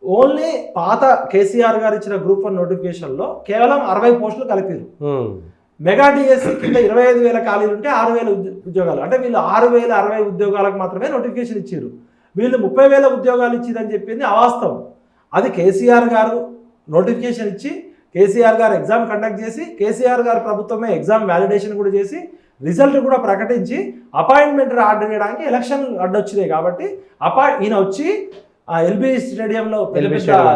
Speaker 2: ఓన్లీ పాత కేసీఆర్ గారు ఇచ్చిన గ్రూప్ 1 నోటిఫికేషన్లో కేవలం 60 పోస్టులు కలిపారు. మెగా డిఎస్సి కింద 25,000 ఖాళీలు ఉంటే 6,000 ఉద్యోగాలు, అంటే వీళ్ళు 6,060 ఉద్యోగాలకు మాత్రమే నోటిఫికేషన్ ఇచ్చారు. వీళ్ళు 30,000 ఉద్యోగాలు ఇచ్చిందని చెప్పింది అవాస్తవం. అది కేసీఆర్ గారు నోటిఫికేషన్ ఇచ్చి, కేసీఆర్ గారు ఎగ్జామ్ కండక్ట్ చేసి, కేసీఆర్ గారు ప్రభుత్వమే ఎగ్జామ్ వ్యాలిడేషన్ కూడా చేసి, రిజల్ట్ కూడా ప్రకటించి అపాయింట్మెంట్ ఆర్డర్ చేయడానికి ఎలక్షన్ అడ్డొచ్చినాయి. కాబట్టి ఈయన వచ్చి ఎల్బీ స్టేడియంలో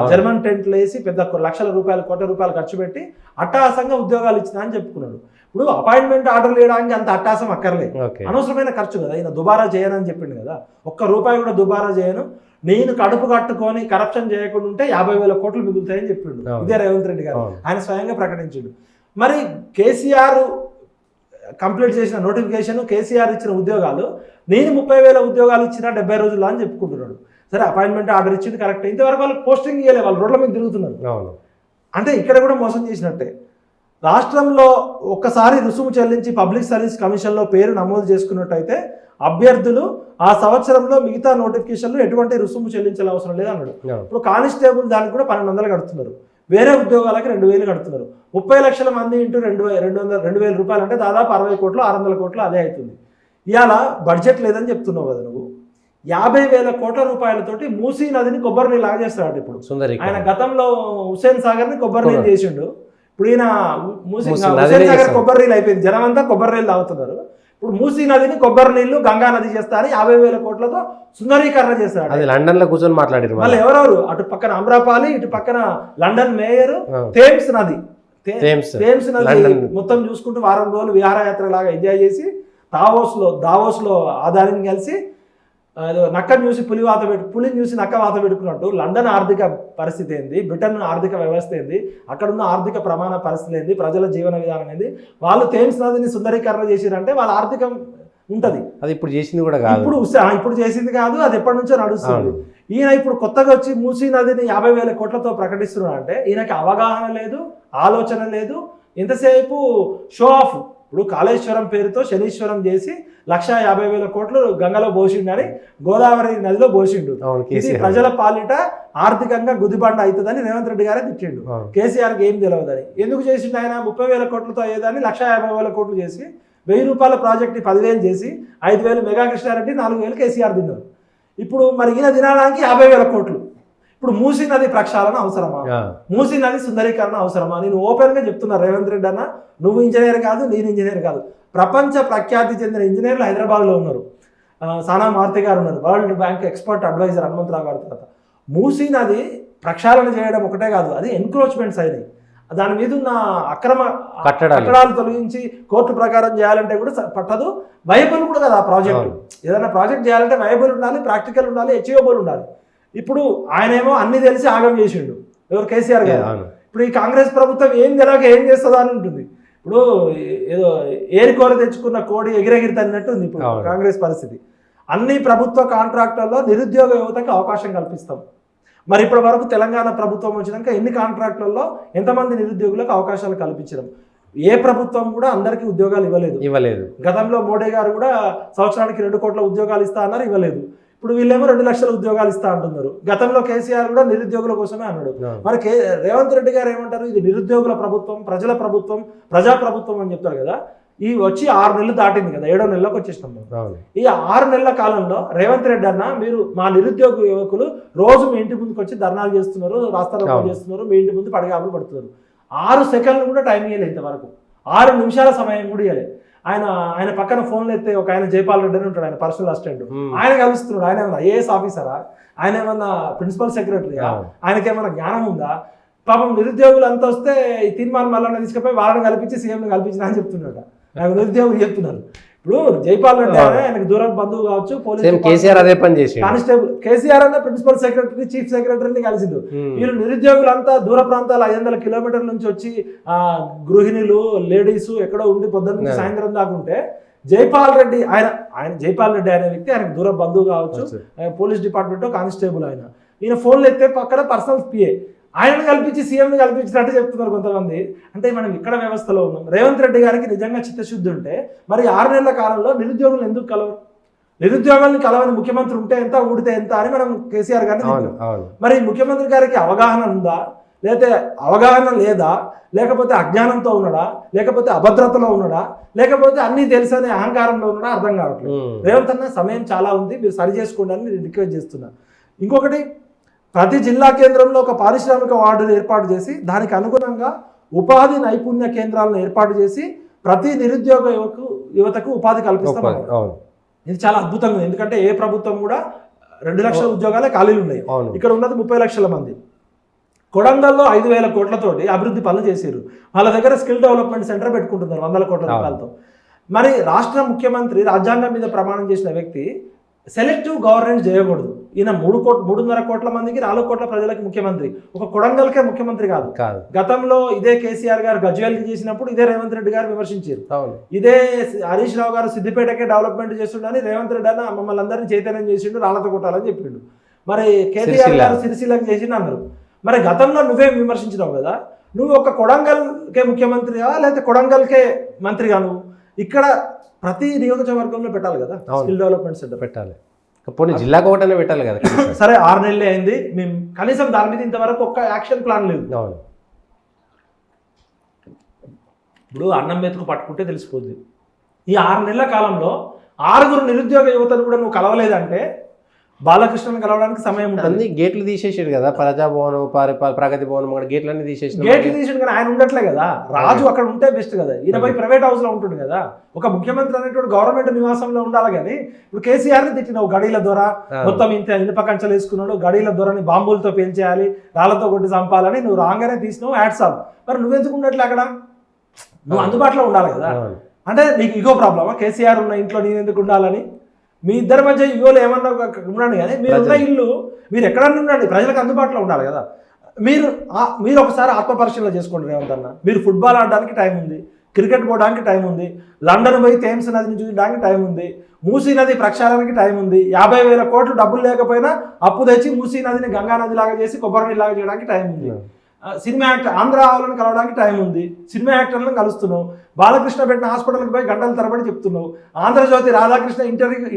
Speaker 2: జర్మన్ టెంట్లు వేసి పెద్ద లక్షల రూపాయలు, కోట్ల రూపాయలు ఖర్చు పెట్టి అట్టహాసంగా ఉద్యోగాలు ఇచ్చిన అని చెప్పుకున్నాడు. ఇప్పుడు అపాయింట్మెంట్ ఆర్డర్ చేయడానికి అంత అట్టాసం అక్కర్లేదు, అనవసరమైన ఖర్చు కదా. ఈయన దుబారా చేయనని చెప్పిండు కదా, ₹1 కూడా దుబారా చేయను, నేను కడుపు కట్టుకొని కరప్షన్ చేయకుండా ఉంటే 50,000 కోట్లు మిగులుతాయని చెప్పిండు. ఇదే రేవంత్ రెడ్డి గారు ఆయన స్వయంగా ప్రకటించిండు. మరి కేసీఆర్ కంప్లీట్ చేసిన నోటిఫికేషన్, కేసీఆర్ ఇచ్చిన ఉద్యోగాలు, నేను 30,000 ఉద్యోగాలు ఇచ్చిన 70 రోజుల్లో అని చెప్పుకుంటున్నాడు. సరే అపాయింట్మెంట్ ఆర్డర్ ఇచ్చింది కరెక్ట్, ఇంతవరకు వాళ్ళు పోస్టింగ్ ఇవ్వలే, వాళ్ళు రోడ్ల మీద తిరుగుతున్నారు. అంటే ఇక్కడ కూడా మోసం చేసినట్టే. రాష్ట్రంలో ఒక్కసారి రుసుము చెల్లించి పబ్లిక్ సర్వీస్ కమిషన్లో పేరు నమోదు చేసుకున్నట్టయితే అభ్యర్థులు ఆ సంవత్సరంలో మిగతా నోటిఫికేషన్లు ఎటువంటి రుసుము చెల్లించాల్సిన అవసరం లేదు అన్నాడు. ఇప్పుడు కానిస్టేబుల్ దానికి కూడా 1,200 కడుతున్నారు, వేరే ఉద్యోగాలకి 2,000 కడుతున్నారు. 30 లక్షల మంది ఇంటూ 2,000 రూపాయలు అంటే దాదాపు 60 కోట్లు, 600 కోట్లు అదే అవుతుంది. ఇవాళ బడ్జెట్ లేదని చెప్తున్నావు కదా నువ్వు. 50,000 కోట్ల రూపాయలతోటి మూసీ నదిని కొబ్బరి నీళ్ళు లాగా చేస్తాడు. ఇప్పుడు ఆయన గతంలో హుస్సేన్ సాగర్ని కొబ్బరి నీళ్ళు చేసిండు, ఇప్పుడు ఈయన మూసీ
Speaker 1: మూసీ
Speaker 2: హుస్సేన్
Speaker 1: నదినే
Speaker 2: సాగర్
Speaker 1: చేస్తారు.
Speaker 2: కొబ్బరి నీళ్ళు అయిపోయింది, జనం అంతా కొబ్బరి నీళ్ళు తాగుతున్నారు. ఇప్పుడు మూసీ నదిని కొబ్బరి నీళ్లు గంగా నది చేస్తా అని 50,000 కోట్లతో సుందరీకరణ చేస్తాడు.
Speaker 1: అది లండన్ లో కూర్చొని మాట్లాడారు
Speaker 2: మళ్ళీ ఎవరెవరు, అటు పక్కన అమ్రాపాలి, ఇటు పక్కన లండన్ మేయర్, థేమ్స్ నది నది
Speaker 1: లండన్.
Speaker 2: మొత్తం చూసుకుంటూ వారం రోజులు విహారయాత్ర లాగా ఎంజాయ్ చేసి దావోస్ లో ఆదాయం కలిసి నక్కను చూసి పులిని చూసి నక్క వాత పెట్టుకున్నట్టు లండన్ ఆర్థిక పరిస్థితి ఏంది, బ్రిటన్ ఆర్థిక వ్యవస్థ ఏంది, అక్కడున్న ఆర్థిక ప్రమాణ పరిస్థితి ఏంది, ప్రజల జీవన విధానం ఏంది, వాళ్ళు థేమ్స్ నదిని సుందరీకరణ చేసిరంటే వాళ్ళ ఆర్థికం ఉంటది.
Speaker 1: అది ఇప్పుడు చేసింది కూడా కాదు,
Speaker 2: ఇప్పుడు చేసింది కాదు, అది ఎప్పటి నుంచో నడుస్తుంది. ఈయన ఇప్పుడు కొత్తగా వచ్చి మూసీ నదిని 50,000 కోట్లతో ప్రకటిస్తున్నాడు అంటే ఈయనకి అవగాహన లేదు, ఆలోచన లేదు. ఎంతసేపు షో ఆఫ్. ఇప్పుడు కాళేశ్వరం పేరుతో శనీశ్వరం చేసి 150,000 కోట్లు గంగలో పోసిండని గోదావరి నదిలో పోసిండు. ఇది ప్రజల పాలిట ఆర్థికంగా గుదిబండ అవుతుందని రేవంత్ రెడ్డి గారే తిట్టిండు. కేసీఆర్కి ఏం తెలియదని. ఎందుకు చేసిండు ఆయన? 30,000 కోట్లతో అయ్యేదాన్ని 150,000 కోట్లు చేసి 1,000 రూపాయల ప్రాజెక్ట్ని 10,000 చేసి 5,000 మెగా కృష్ణారెడ్డి, 4,000 కేసీఆర్ తిన్నారు. ఇప్పుడు మరి ఈయన తినడానికి 50,000 కోట్లు. ఇప్పుడు మూసీ నది ప్రక్షాళన అవసరమా? మూసీ నది సుందరీకరణ అవసరమా? నేను ఓపెన్గా చెప్తున్నా రేవంత్ రెడ్డి అన్న, నువ్వు ఇంజనీర్ కాదు, నేను ఇంజనీర్ కాదు. ప్రపంచ ప్రఖ్యాతి చెందిన ఇంజనీర్లు హైదరాబాద్లో ఉన్నారు. సానా మారుతి గారు ఉన్నారు, World Bank expert adviser Hanumantharao గారి తర్వాత. మూసీ నది ప్రక్షాళన చేయడం ఒకటే కాదు, అది ఎన్క్రోచ్మెంట్స్ అయినాయి. దాని మీద ఉన్న అక్రమ కట్టడాలు తొలగించి కోర్టు ప్రకారం చేయాలంటే కూడా పట్టదు. వైబుల్ కూడా కదా ఆ ప్రాజెక్టు. ఏదైనా ప్రాజెక్ట్ చేయాలంటే వైబుల్ ఉండాలి, ప్రాక్టికల్ ఉండాలి, అచీవబుల్ ఉండాలి. ఇప్పుడు ఆయనేమో అన్ని తెలిసి ఆగం చేసిండు, ఎవరు? కేసీఆర్ గారు. ఇప్పుడు ఈ కాంగ్రెస్ ప్రభుత్వం ఏం తెలియక ఏం చేస్తుందా అని ఉంటుంది. ఇప్పుడు ఏదో ఏరికోర తెచ్చుకున్న కోడి ఎగిరెగిరి తన్నట్టు ఉంది ఇప్పుడు కాంగ్రెస్ పరిస్థితి. అన్ని ప్రభుత్వ కాంట్రాక్టుల్లో నిరుద్యోగ యువతకు అవకాశం కల్పిస్తాం. మరి ఇప్పటి వరకు తెలంగాణ ప్రభుత్వం వచ్చినాక ఎన్ని కాంట్రాక్టులలో ఎంతమంది నిరుద్యోగులకు అవకాశాలు కల్పించడం? ఏ ప్రభుత్వం కూడా అందరికీ ఉద్యోగాలు ఇవ్వలేదు. గతంలో మోడీ గారు కూడా సంవత్సరానికి 2 కోట్ల ఉద్యోగాలు ఇస్తా అన్నారు, ఇవ్వలేదు. ఇప్పుడు వీళ్ళేమో 2 లక్షల ఉద్యోగాలు ఇస్తా అంటున్నారు. గతంలో కేసీఆర్ కూడా నిరుద్యోగుల కోసమే అన్నాడు. మరి రేవంత్ రెడ్డి గారు ఏమంటారు? ఇది నిరుద్యోగుల ప్రభుత్వం, ప్రజల ప్రభుత్వం, ప్రజా ప్రభుత్వం అని చెప్తారు కదా. ఈ వచ్చి 6 నెలలు దాటింది కదా, 7వ నెలలోకి వచ్చేసినాం. ఈ 6 నెలల కాలంలో రేవంత్ రెడ్డి అన్న, మీరు మా నిరుద్యోగ యువకులు రోజు మీ ఇంటి ముందుకు వచ్చి ధర్నాలు చేస్తున్నారు, రాస్తారోకలు చేస్తున్నారు, మీ ఇంటి ముందు పడగాపులు పడుతున్నారు. 6 సెకండ్లు కూడా టైం ఇవ్వలేదు ఇంతవరకు, 6 నిమిషాల సమయం కూడా ఇవ్వలేదు. ఆయన పక్కన ఫోన్లు ఎత్తే ఒక ఆయన జైపాల్ రెడ్డి అని ఉంటాడు, ఆయన పర్సనల్ అసిస్టెంట్. ఆయన కలుస్తున్నాడు. ఆయన ఏమన్నా ఐఏఎస్ ఆఫీసరా? ఆయన ఏమన్నా ప్రిన్సిపల్ సెక్రటరీయా? ఆయనకి ఏమన్నా జ్ఞానం ఉందా? పాపం నిరుద్యోగులు అంతా వస్తే ఈ తీర్మానం మళ్ళీ తీసుకుపోయి వాళ్ళని కల్పించి సీఎంని కల్పించిన అని చెప్తున్నాడు. నాకు నిరుద్యోగులు చెప్తున్నారు. ఇప్పుడు జైపాల్ రెడ్డి ఆయనకు దూరం బంధువు కావచ్చు, పోలీసు
Speaker 1: కేసీఆర్ అదే పని చేసి
Speaker 2: కానిస్టేబుల్. కేసీఆర్ అన్న ప్రిన్సిపల్ సెక్రటరీ, చీఫ్ సెక్రటరీని కలిసిండు. వీళ్ళు నిరుద్యోగులంతా దూర ప్రాంతాలు 500 కిలోమీటర్ల నుంచి వచ్చి గృహిణులు, లేడీస్ ఎక్కడో ఉండి పొద్దున్న నుంచి సాయంత్రం దాకా ఉంటే జైపాల్ రెడ్డి జైపాల్ రెడ్డి అనే వ్యక్తి ఆయనకు దూర బంధువు కావచ్చు, పోలీస్ డిపార్ట్మెంట్ కానిస్టేబుల్. ఈయన ఫోన్లు ఎత్తే పక్కన పర్సనల్ పిఏ. ఆయనను కల్పించి సీఎంని కల్పించినట్టు చెప్తున్నారు కొంతమంది. అంటే మనం ఇక్కడ వ్యవస్థలో ఉన్నాం. రేవంత్ రెడ్డి గారికి నిజంగా చిత్తశుద్ధి ఉంటే మరి 6 నెలల కాలంలో నిరుద్యోగులు ఎందుకు కలవరు? నిరుద్యోగాలను కలవని ముఖ్యమంత్రి ఉంటే ఎంత, ఊడితే ఎంత అని మనం కేసీఆర్ గారిని. మరి ముఖ్యమంత్రి గారికి అవగాహన ఉందా, లేకపోతే అవగాహన లేదా, లేకపోతే అజ్ఞానంతో ఉన్నాడా, లేకపోతే అభద్రతలో ఉన్నాడా, లేకపోతే అన్నీ తెలుసనే అహంకారంలో ఉన్నాడా అర్థం కావట్లేదు. రేవంత్ అన్న, సమయం చాలా ఉంది, మీరు సరి చేసుకోండి అని నేను రిక్వెస్ట్ చేస్తున్నా. ఇంకొకటి, ప్రతి జిల్లా కేంద్రంలో ఒక పారిశ్రామిక వార్డును ఏర్పాటు చేసి దానికి అనుగుణంగా ఉపాధి నైపుణ్య కేంద్రాలను ఏర్పాటు చేసి ప్రతి నిరుద్యోగ యువతకు ఉపాధి కల్పిస్తాం. ఇది చాలా అద్భుతంగా ఉంది. ఎందుకంటే ఏ ప్రభుత్వం కూడా 2 లక్షల ఉద్యోగాలే ఖాళీలు ఉన్నాయి. ఇక్కడ ఉన్నది 30 లక్షల మంది. కొడంగల్లో 5,000 కోట్లతోటి అభివృద్ధి పనులు చేశారు. వాళ్ళ దగ్గర స్కిల్ డెవలప్మెంట్ సెంటర్ పెట్టుకుంటున్నారు 100 కోట్ల రూపాయలతో. మరి రాష్ట్ర ముఖ్యమంత్రి, రాజ్యాంగం మీద ప్రమాణం చేసిన వ్యక్తి సెలెక్టివ్ గవర్నెన్స్ చేయకూడదు. ఈయన 3.5 కోట్ల మందికి, 4 కోట్ల ప్రజలకి ముఖ్యమంత్రి. ఒక కొడంగల్కే ముఖ్యమంత్రి కాదు. గతంలో ఇదే కేసీఆర్ గారు గజ్వేల్కి చేసినప్పుడు ఇదే రేవంత్ రెడ్డి గారు విమర్శించారు. ఇదే హరీష్ రావు గారు సిద్దిపేటకే డెవలప్మెంట్ చేస్తుండని రేవంత్ రెడ్డి అన్న మమ్మల్ని అందరినీ చైతన్యం చేసిండు, రాళ్లతో కొట్టాలని చెప్పిండు. మరి కేటీఆర్ గారు సిరిసిల్లకు చేసిండు అన్నారు. మరి గతంలో నువ్వేం విమర్శించినావు కదా, నువ్వు ఒక కొడంగల్కే ముఖ్యమంత్రిగా లేకపోతే కొడంగల్కే మంత్రిగా, నువ్వు ఇక్కడ ప్రతి నియోజకవర్గంలో పెట్టాలి కదా స్కిల్ డెవలప్మెంట్ సెంటర్. పెట్టాలి,
Speaker 1: పోనీ జిల్లాకు ఒకటనే పెట్టాలి కదా.
Speaker 2: సరే 6 నెలలే అయింది, మేము కనీసం దాని మీద ఇంతవరకు ఒక్క యాక్షన్ ప్లాన్ లేదు. ఇప్పుడు అన్నం మెతుకు పట్టుకుంటే తెలిసిపోద్ది. ఈ 6 నెలల కాలంలో 6 నిరుద్యోగ యువతను కూడా నువ్వు కలవలేదంటే బాలకృష్ణని కలవడానికి సమయం ఉంటుంది.
Speaker 1: అన్ని గేట్లు తీసేసాడు కదా, ప్రజాభవనం ప్రగతి భవనం కూడా గేట్లన్నీ తీసేసి
Speaker 2: గేట్లు తీసాడు కానీ ఆయన ఉండట్లే కదా, రాజు అక్కడ ఉంటే బెస్ట్ కదా, ఈయన పోయి ప్రైవేట్ హౌస్ లో ఉంటుంది కదా. ఒక ముఖ్యమంత్రి అనేటువంటి గవర్నమెంట్ నివాసంలో ఉండాలి. కానీ ఇప్పుడు కేసీఆర్ ని తిట్టినావు, గడీల ద్వారా మొత్తం ఇంత ఇనుప కంచెలు వేసుకున్నాడు, గడీల ద్వారాని బాంబులతో పెంచేయాలి, రాళ్లతో కొట్టి చంపాలని నువ్వు రాగానే తీసినావు యాడ్స్ ఆఫ్. మరి నువ్వెందుకు ఉండట్లే అక్కడ? నువ్వు అందుబాటులో ఉండాలి కదా. అంటే నీకు ఇగో ప్రాబ్లమా? కేసీఆర్ ఉన్న ఇంట్లో నేను ఎందుకు ఉండాలని? మీ ఇద్దరి మధ్య ఇగోలు ఏమన్నా ఉండండి, కానీ మీరున్న ఇల్లు మీరు ఎక్కడన్నా ఉండండి, ప్రజలకు అందుబాటులో ఉండాలి కదా. మీరు ఒకసారి ఆత్మపరిశీలన చేసుకోండి రేవంత్ అన్న. మీరు ఫుట్బాల్ ఆడడానికి టైం ఉంది, క్రికెట్ పోవడానికి టైం ఉంది, లండన్ పోయి థేమ్స్ నదిని చూడడానికి టైం ఉంది, మూసీ నది ప్రక్షాళనకి టైం ఉంది, 50,000 కోట్లు డబ్బులు లేకపోయినా అప్పు తెచ్చి మూసీ నదిని గంగా నది లాగా చేసి కొబ్బరి నీళ్ళలాగా చేయడానికి టైం ఉంది. సినిమా యాక్టర్ ఆంధ్ర ఆవులను కలవడానికి టైం ఉంది, సినిమా యాక్టర్లను కలుస్తున్నావు, బాలకృష్ణ పెట్టిన హాస్పిటల్కి పోయి గంటల తరబడి చెప్తున్నావు, ఆంధ్రజ్యోతి రాధాకృష్ణ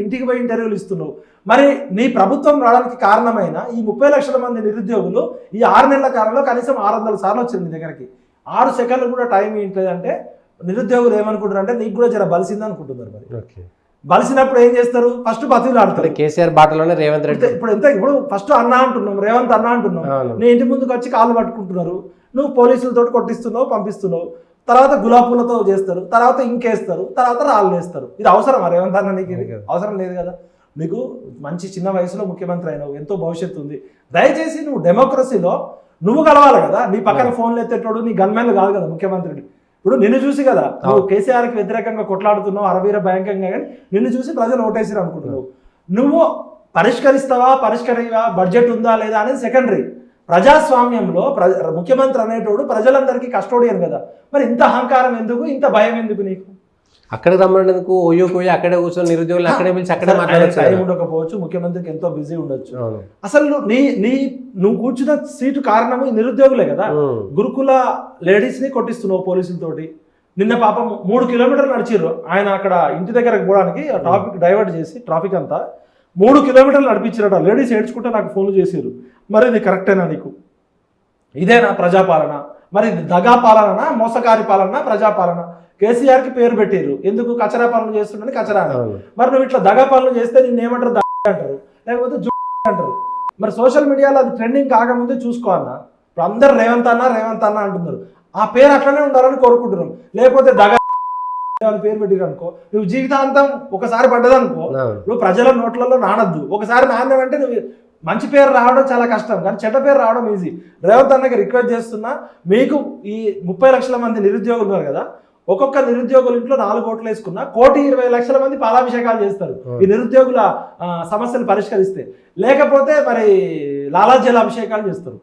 Speaker 2: ఇంటికి పోయి ఇంటర్వ్యూలు ఇస్తున్నావు. మరి నీ ప్రభుత్వం రావడానికి కారణమైన ఈ 30 లక్షల మంది నిరుద్యోగులు ఈ 6 నెలల కాలంలో కనీసం 600 సార్లు వచ్చింది నీ దగ్గరికి. 6 సెకండ్లు కూడా టైం ఏంటంటే నిరుద్యోగులు ఏమనుకుంటారు అంటే నీకు కూడా జర బలిసింది అనుకుంటున్నారు. మరి బలిసినప్పుడు ఏం చేస్తారు? ఫస్ట్ బతుకులు ఆడతారు.
Speaker 1: కేసీఆర్ బాటలోనే రేవంత్ రెడ్డి
Speaker 2: ఇప్పుడు ఫస్ట్ అన్న అంటున్నాం, రేవంత్ అన్న అంటున్నాం, నీ ఇంటి ముందుకు వచ్చి కాళ్ళు పట్టుకుంటున్నారు, నువ్వు పోలీసులతో కొట్టిస్తున్నావు, పంపిస్తున్నావు, తర్వాత గులాబీలతో చేస్తారు, తర్వాత ఇంకేస్తారు, తర్వాత రాళ్ళు వేస్తారు. ఇది అవసరమా రేవంత్ అన్న? నీకు ఇది అవసరం లేదు కదా. నీకు మంచి చిన్న వయసులో ముఖ్యమంత్రి అయినావు, ఎంతో భవిష్యత్తు ఉంది. దయచేసి నువ్వు డెమోక్రసీలో నువ్వు కలవాలి కదా. నీ పక్కన ఫోన్లు ఎత్తేటోడు నీ గన్మెన్లు కాదు కదా ముఖ్యమంత్రిని. ఇప్పుడు నిన్ను చూసి కదా నువ్వు కేసీఆర్కి వ్యతిరేకంగా కొట్లాడుతున్నావు, అరవీర భయంకరంగా, కానీ నిన్ను చూసి ప్రజలు ఓటేసిరు అనుకుంటున్నావు. నువ్వు పరిష్కరిస్తావా, బడ్జెట్ ఉందా లేదా అనేది సెకండరీ. ప్రజాస్వామ్యంలో ముఖ్యమంత్రి అనేటోడు ప్రజలందరికీ కస్టోడియన్ కదా. మరి ఇంత అహంకారం ఎందుకు, ఇంత భయం ఎందుకు నీకు?
Speaker 1: అక్కడికి రమ్మనేందుకు ఓయోకోయి అక్కడే కూర్చొని నిరుద్యోగులు అక్కడే పిలిచి అక్కడే మాట్లాడచ్చు.
Speaker 2: టైం ఉండకపోవచ్చు, ముఖ్యమంత్రికి ఎంతో బిజీ ఉండొచ్చు. అసలు నువ్వు కూర్చున్న సీటు కారణము ఈ నిరుద్యోగులే కదా. గురుకుల లేడీస్ ని కొట్టిస్తున్నావు పోలీసులతోటి. నిన్న పాపం 3 కిలోమీటర్లు నడిచిర్రు ఆయన అక్కడ ఇంటి దగ్గరకు పోవడానికి, టాపిక్ డైవర్ట్ చేసి ట్రాఫిక్ అంతా 3 కిలోమీటర్లు నడిపించారట. లేడీస్ ఏడ్చుకుంటే నాకు ఫోన్లు చేసారు. మరి ఇది కరెక్టేనా నీకు? ఇదేనా ప్రజాపాలన? మరి ఇది దగా పాలన, మోసకారి పాలన, ప్రజాపాలన? కేసీఆర్కి పేరు పెట్టారు ఎందుకు? కచరా పనులు చేస్తుండని కచరా. మరి నువ్వు ఇట్లా దగా పనులు చేస్తే నిన్ను ఏమంటారు? అంటారు, లేకపోతే అంటారు. మరి సోషల్ మీడియాలో అది ట్రెండింగ్ కాకముందే చూసుకో అన్న. ఇప్పుడు అందరు రేవంత్ అన్న అంటున్నారు. ఆ పేరు అట్లనే ఉండాలని కోరుకుంటున్నాం. లేకపోతే దగా పేరు పెట్టిరు అనుకో, నువ్వు జీవితాంతం ఒకసారి పడ్డదనుకో, నువ్వు ప్రజల నోట్లలో నానద్దు. ఒకసారి నాణ్యమంటే నువ్వు మంచి పేరు రావడం చాలా కష్టం, కానీ చెడ్డ పేరు రావడం ఈజీ. రేవంత్ అన్నకి రిక్వెస్ట్ చేస్తున్నా, మీకు ఈ 30 లక్షల మంది నిరుద్యోగులు ఉన్నారు కదా, ఒక్కొక్క నిరుద్యోగుల ఇంట్లో 4 కోట్లు వేసుకున్నా 1,20,00,000 మంది పాలాభిషేకాలు చేస్తారు ఈ నిరుద్యోగుల సమస్యలు పరిష్కరిస్తే. లేకపోతే మరి లాలాజల అభిషేకాలు చేస్తారు.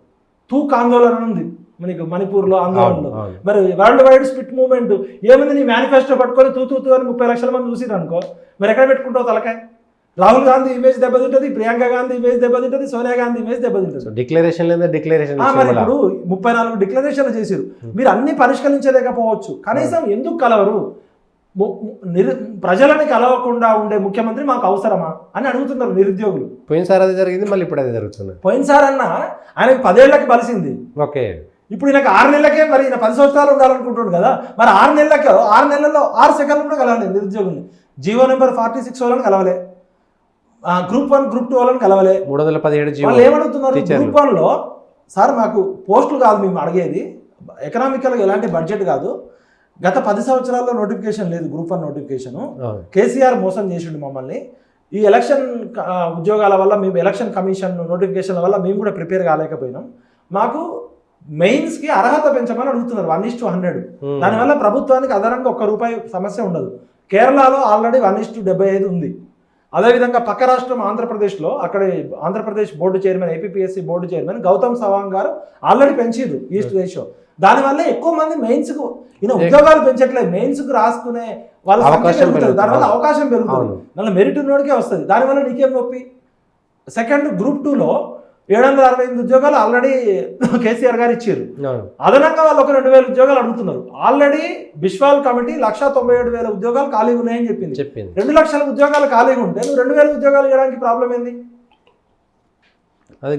Speaker 2: తూక్ ఆందోళన ఉంది మనకి మణిపూర్లో, ఆందోళనలో. మరి వరల్డ్ వైడ్ స్పిట్ మూవ్మెంట్ ఏముంది? నీ మేనిఫెస్టో పట్టుకొని తూ అని 30 లక్షల మంది చూసిరు అనుకో, మరి ఎక్కడ పెట్టుకుంటావు తలకాయ? రాహుల్ గాంధీ ఇమేజ్ దెబ్బతింటది, ప్రియాంక గాంధీ ఇమేజ్ దెబ్బతింటది, సోనియా గాంధీ ఇమేజ్ దెబ్బతింటది.
Speaker 1: డిక్లరేషన్ లేదా డిక్లరేషన్
Speaker 2: మరి ఇప్పుడు 34 డిక్లరేషన్లు చేశారు. మీరు అన్ని పరిష్కరించలేకపోవచ్చు, కనీసం ఎందుకు కలవరు? ప్రజలని కలవకుండా ఉండే ముఖ్యమంత్రి మాకు అవసరమా అని అడుగుతున్నారు నిరుద్యోగులు.
Speaker 1: పోయినసారి అది జరిగింది, మళ్ళీ ఇప్పుడు అది జరుగుతుంది.
Speaker 2: పోయినసారి అన్న ఆయనకి 10 ఏళ్లకి బలిసింది.
Speaker 1: ఓకే,
Speaker 2: ఇప్పుడు ఈయనకు 6 నెలలకే, మరి ఈయన 10 సంవత్సరాలు ఉండాలనుకుంటున్నాడు కదా. మరి 6 నెలల్లో 6 సెకండ్లు కూడా కలవలేదు నిరుద్యోగుల్ని. జీవో నెంబర్ 46 వాళ్ళని కలవలే, గ్రూప్ 1 గ్రూప్ 2 వాళ్ళని కలవలే.
Speaker 1: 317
Speaker 2: వాళ్ళు ఏమడుగుతున్నారు? గ్రూప్ 1లో సార్ మాకు పోస్టులు కాదు మేము అడిగేది, ఎకనామికల్గా ఎలాంటి బడ్జెట్ కాదు, గత 10 సంవత్సరాల్లో నోటిఫికేషన్ లేదు గ్రూప్ 1 నోటిఫికేషన్. కేసీఆర్ మోసం చేసిండు మమ్మల్ని. ఈ ఎలక్షన్ ఉద్యోగాల వల్ల మేము, ఎలక్షన్ కమిషన్ నోటిఫికేషన్ల వల్ల మేము కూడా ప్రిపేర్ కాలేకపోయినాం. మాకు మెయిన్స్కి అర్హత పెంచమని అడుగుతున్నారు 1:100. దానివల్ల ప్రభుత్వానికి అదనంగా ₹1 సమస్య ఉండదు. కేరళలో ఆల్రెడీ 1:75 ఉంది. అదేవిధంగా పక్క రాష్ట్రం ఆంధ్రప్రదేశ్లో, అక్కడ Andhra Pradesh board chairman, APPSC board chairman Gautam Sawang గారు ఆల్రెడీ పెంచారు ఈస్ట్ రేషియో. దానివల్ల ఎక్కువ మంది మెయిన్స్కు, ఈయన ఉద్యోగాలు పెంచట్లేదు, మెయిన్స్కు రాసుకునే వాళ్ళ అవకాశం పెరుగుతుంది. దానివల్ల అవకాశం పెరుగుతుంది, మళ్ళీ మెరిట్ ఉన్నోడికే వస్తుంది. దానివల్ల నీకేం నొప్పి? సెకండ్ గ్రూప్ 2లో 768 ఉద్యోగాలు ఆల్రెడీ కేసీఆర్ గారు ఇచ్చారు. అదనంగా వాళ్ళు ఒక 2,000 ఉద్యోగాలు అడుగుతున్నారు. ఆల్రెడీ బిశ్వాల్ కమిటీ 1,97,000 ఉద్యోగాలు ఖాళీగా ఉన్నాయని చెప్పింది. 2 లక్షల ఉద్యోగాలు ఖాళీగా ఉంటే నువ్వు 2,000 ఉద్యోగాలు ఇవ్వడానికి ప్రాబ్లం ఏంది?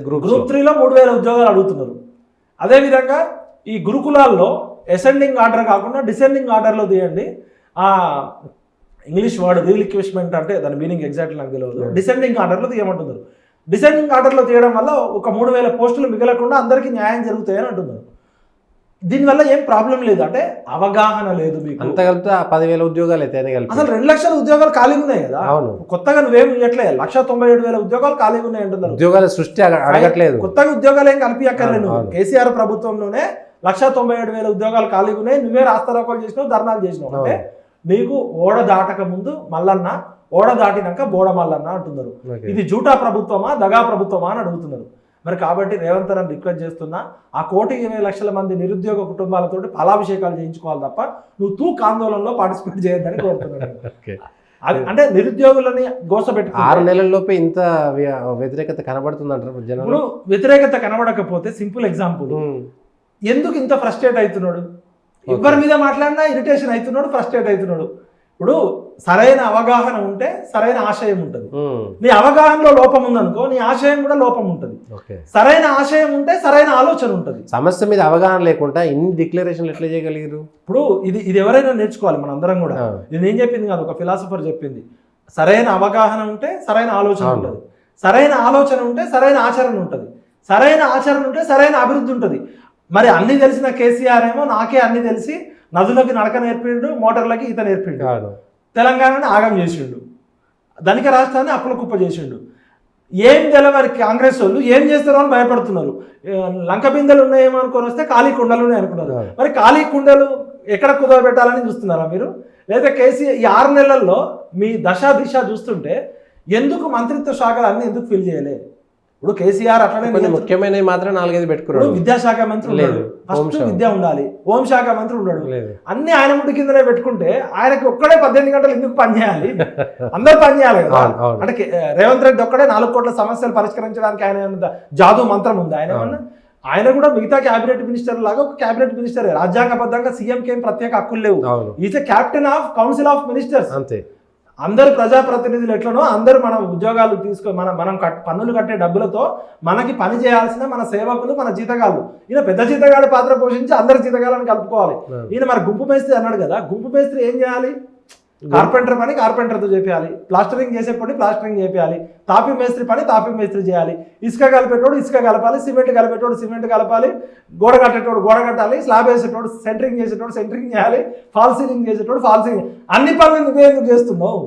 Speaker 2: గ్రూప్ 3లో 3,000 ఉద్యోగాలు అడుగుతున్నారు. అదేవిధంగా ఈ గురుకులాల్లో అసెండింగ్ ఆర్డర్ కాకుండా డిసెండింగ్ ఆర్డర్లో తీయండి. ఇంగ్లీష్ వర్డ్ రీలిక్విష్మెంట్ అంటే దాని మీనింగ్ ఎగ్జాక్ట్లీ నాకు తెలియదు. డిసెండింగ్ ఆర్డర్లో తీయమంటున్నారు. డిసెండింగ్ ఆర్డర్లో తీయడం వల్ల ఒక 3000 పోస్టులు మిగలకుండా అందరికీ న్యాయం జరుగుతాయని అంటున్నారు. దీనివల్ల ఏం ప్రాబ్లం లేదు, అంటే అవగాహన లేదు మీకు.
Speaker 1: అంత కలిపితే 10,000 ఉద్యోగాలు అయితే
Speaker 2: అసలు 2 లక్షల ఉద్యోగాలు ఖాళీగా ఉన్నాయి కదా.
Speaker 1: అవును,
Speaker 2: కొత్తగా నువ్వేమి ఇవ్వట్లే. 1,97,000 ఉద్యోగాలు ఖాళీగా ఉన్నాయి అంటున్నారు.
Speaker 1: ఉద్యోగాల సృష్టి అడగట్లేదు,
Speaker 2: కొత్తగా ఉద్యోగాలు ఏం కలిపి అక్కర్లేదు. కేసీఆర్ ప్రభుత్వంలోనే 1,97,000 ఉద్యోగాలు ఖాళీగా ఉన్నాయి. నువ్వే రాస్తారోకోలు చేసినావు, ధర్నాలు చేసినావు. అంటే నీకు ఓడ దాటక ముందు మల్లన్న, ఓడ దాటినాక బోడ మల్లన్న అంటున్నారు. ఇది జూటా ప్రభుత్వమా దగా ప్రభుత్వమా అని అడుగుతున్నారు. మరి కాబట్టి రేవంత్ రెడ్డి రిక్వెస్ట్ చేస్తున్నా, ఆ 1,20,00,000 మంది నిరుద్యోగ కుటుంబాలతో ఫలాభిషేకాలు చేయించుకోవాలి తప్ప నువ్వు ఆందోళనలో పార్టిసిపేట్ చేయొద్దని కోరుతున్నాను. అంటే నిరుద్యోగులని గోసపెట్టు 6
Speaker 1: నెలల్లోపే ఇంత వ్యతిరేకత కనబడుతుందంటారు జనం.
Speaker 2: ఇప్పుడు వ్యతిరేకత కనబడకపోతే సింపుల్ ఎగ్జాంపుల్, ఎందుకు ఇంత ఫ్రస్ట్రేట్ అవుతున్నాడు? ఎవరి మీద మాట్లాడినా ఇరిటేషన్ అవుతున్నాడు, ఫ్రస్ట్రేట్ అవుతున్నాడు. ఇప్పుడు సరైన అవగాహన ఉంటే సరైన ఆశయం ఉంటుంది. నీ అవగాహనలో లోపం ఉందనుకో, నీ ఆశయం కూడా లోపం ఉంటుంది. సరైన ఆశయం ఉంటే సరైన ఆలోచన ఉంటుంది.
Speaker 1: సమస్య మీద అవగాహన లేకుండా ఇన్ని డిక్లరేషన్లు ఎట్లా చేయగలిగారు?
Speaker 2: ఇప్పుడు ఇది ఎవరైనా నేర్చుకోవాలి, మన అందరం కూడా. ఇది నేను చెప్పింది కాదు, ఒక ఫిలాసఫర్ చెప్పింది. సరైన అవగాహన ఉంటే సరైన ఆలోచన ఉంటుంది, సరైన ఆలోచన ఉంటే సరైన ఆచరణ ఉంటుంది, సరైన ఆచరణ ఉంటే సరైన అభివృద్ధి ఉంటుంది. మరి అన్ని తెలిసిన కేసీఆర్ ఏమో నాకే అన్ని తెలిసి నదులకి నడక నేర్పిండు, మోటార్లకి ఈత నేర్పిండు, తెలంగాణని ఆగం చేసిండు, ధనిక రాష్ట్రాన్ని అప్పుల కుప్ప చేసిండు. ఏం తెలవారి కాంగ్రెస్ వాళ్ళు ఏం చేస్తారో అని భయపడుతున్నారు. లంక బిందెలు ఉన్నాయేమో అనుకొని వస్తే ఖాళీ కుండలు ఉన్నాయి అనుకున్నారు. మరి ఖాళీ కుండలు ఎక్కడ కుదరబెట్టాలని చూస్తున్నారా మీరు? లేదా కేసీఆర్ ఈ 6 నెలల్లో మీ దిశ చూస్తుంటే ఎందుకు మంత్రిత్వ శాఖలు అన్ని ఎందుకు ఫిల్ చేయలే? ఇప్పుడు కేసీఆర్ అట్లనే
Speaker 1: ముఖ్యమైన మాత్రం 4-5 పెట్టుకున్నాడు.
Speaker 2: విద్యాశాఖ మంత్రి ఉండడు, ఫస్ట్ విద్య ఉండాలి. హోంశాఖ మంత్రి ఉండడు, అన్ని ఆయన ముడి కిందనే పెట్టుకుంటే ఆయనకి ఒక్కడే 18 గంటలు ఎందుకు పనిచేయాలి? అందరూ పనిచేయాలి కదా. అంటే రేవంత్ రెడ్డి ఒక్కడే 4 కోట్ల సమస్యలు పరిష్కరించడానికి ఆయన జాదూ మంత్రం ఉంది. ఆయన కూడా మిగతా క్యాబినెట్ మినిస్టర్ లాగా ఒక క్యాబినెట్ మినిస్టర్. రాజ్యాంగబద్ధంగా సీఎంకి ఏం ప్రత్యేక హక్కులు లేవు. Is captain of council of ministers. అంతే. అందరు ప్రజాప్రతినిధులు ఎట్లనో అందరూ మన ఉద్యోగాలు మనం పన్నులు కట్టే డబ్బులతో మనకి పని చేయాల్సిన మన సేవకులు, మన జీతగాళ్ళు. ఈయన పెద్ద జీతగాడి పాత్ర పోషించి అందరి జీతగాళ్ళని కలుపుకోవాలి. ఈయన మరి గుంపు మేస్త్రి అన్నాడు కదా, గుంపు మేస్త్రి ఏం చేయాలి? కార్పెంటర్ పని కార్పెంటర్తో చేయాలి, ప్లాస్టరింగ్ చేసే పని ప్లాస్టరింగ్ చేయాలి, తాపి మేస్త్రి పని తాపి మేస్త్రి చేయాలి, ఇసుక కలిపేటోడు ఇసుక కలపాలి, సిమెంట్ కలిపేటోడు సిమెంట్ కలపాలి, గోడ కట్టేటోడు గోడ కట్టాలి, స్లాబ్ వేసేటోడు సెంటరింగ్ చేసేటోడు సెంటరింగ్ చేయాలి, ఫాల్ సీలింగ్ చేసేటోడు ఫాల్ సీలింగ్. అన్ని పనులు నువ్వే ఎందుకు చేస్తున్నావు?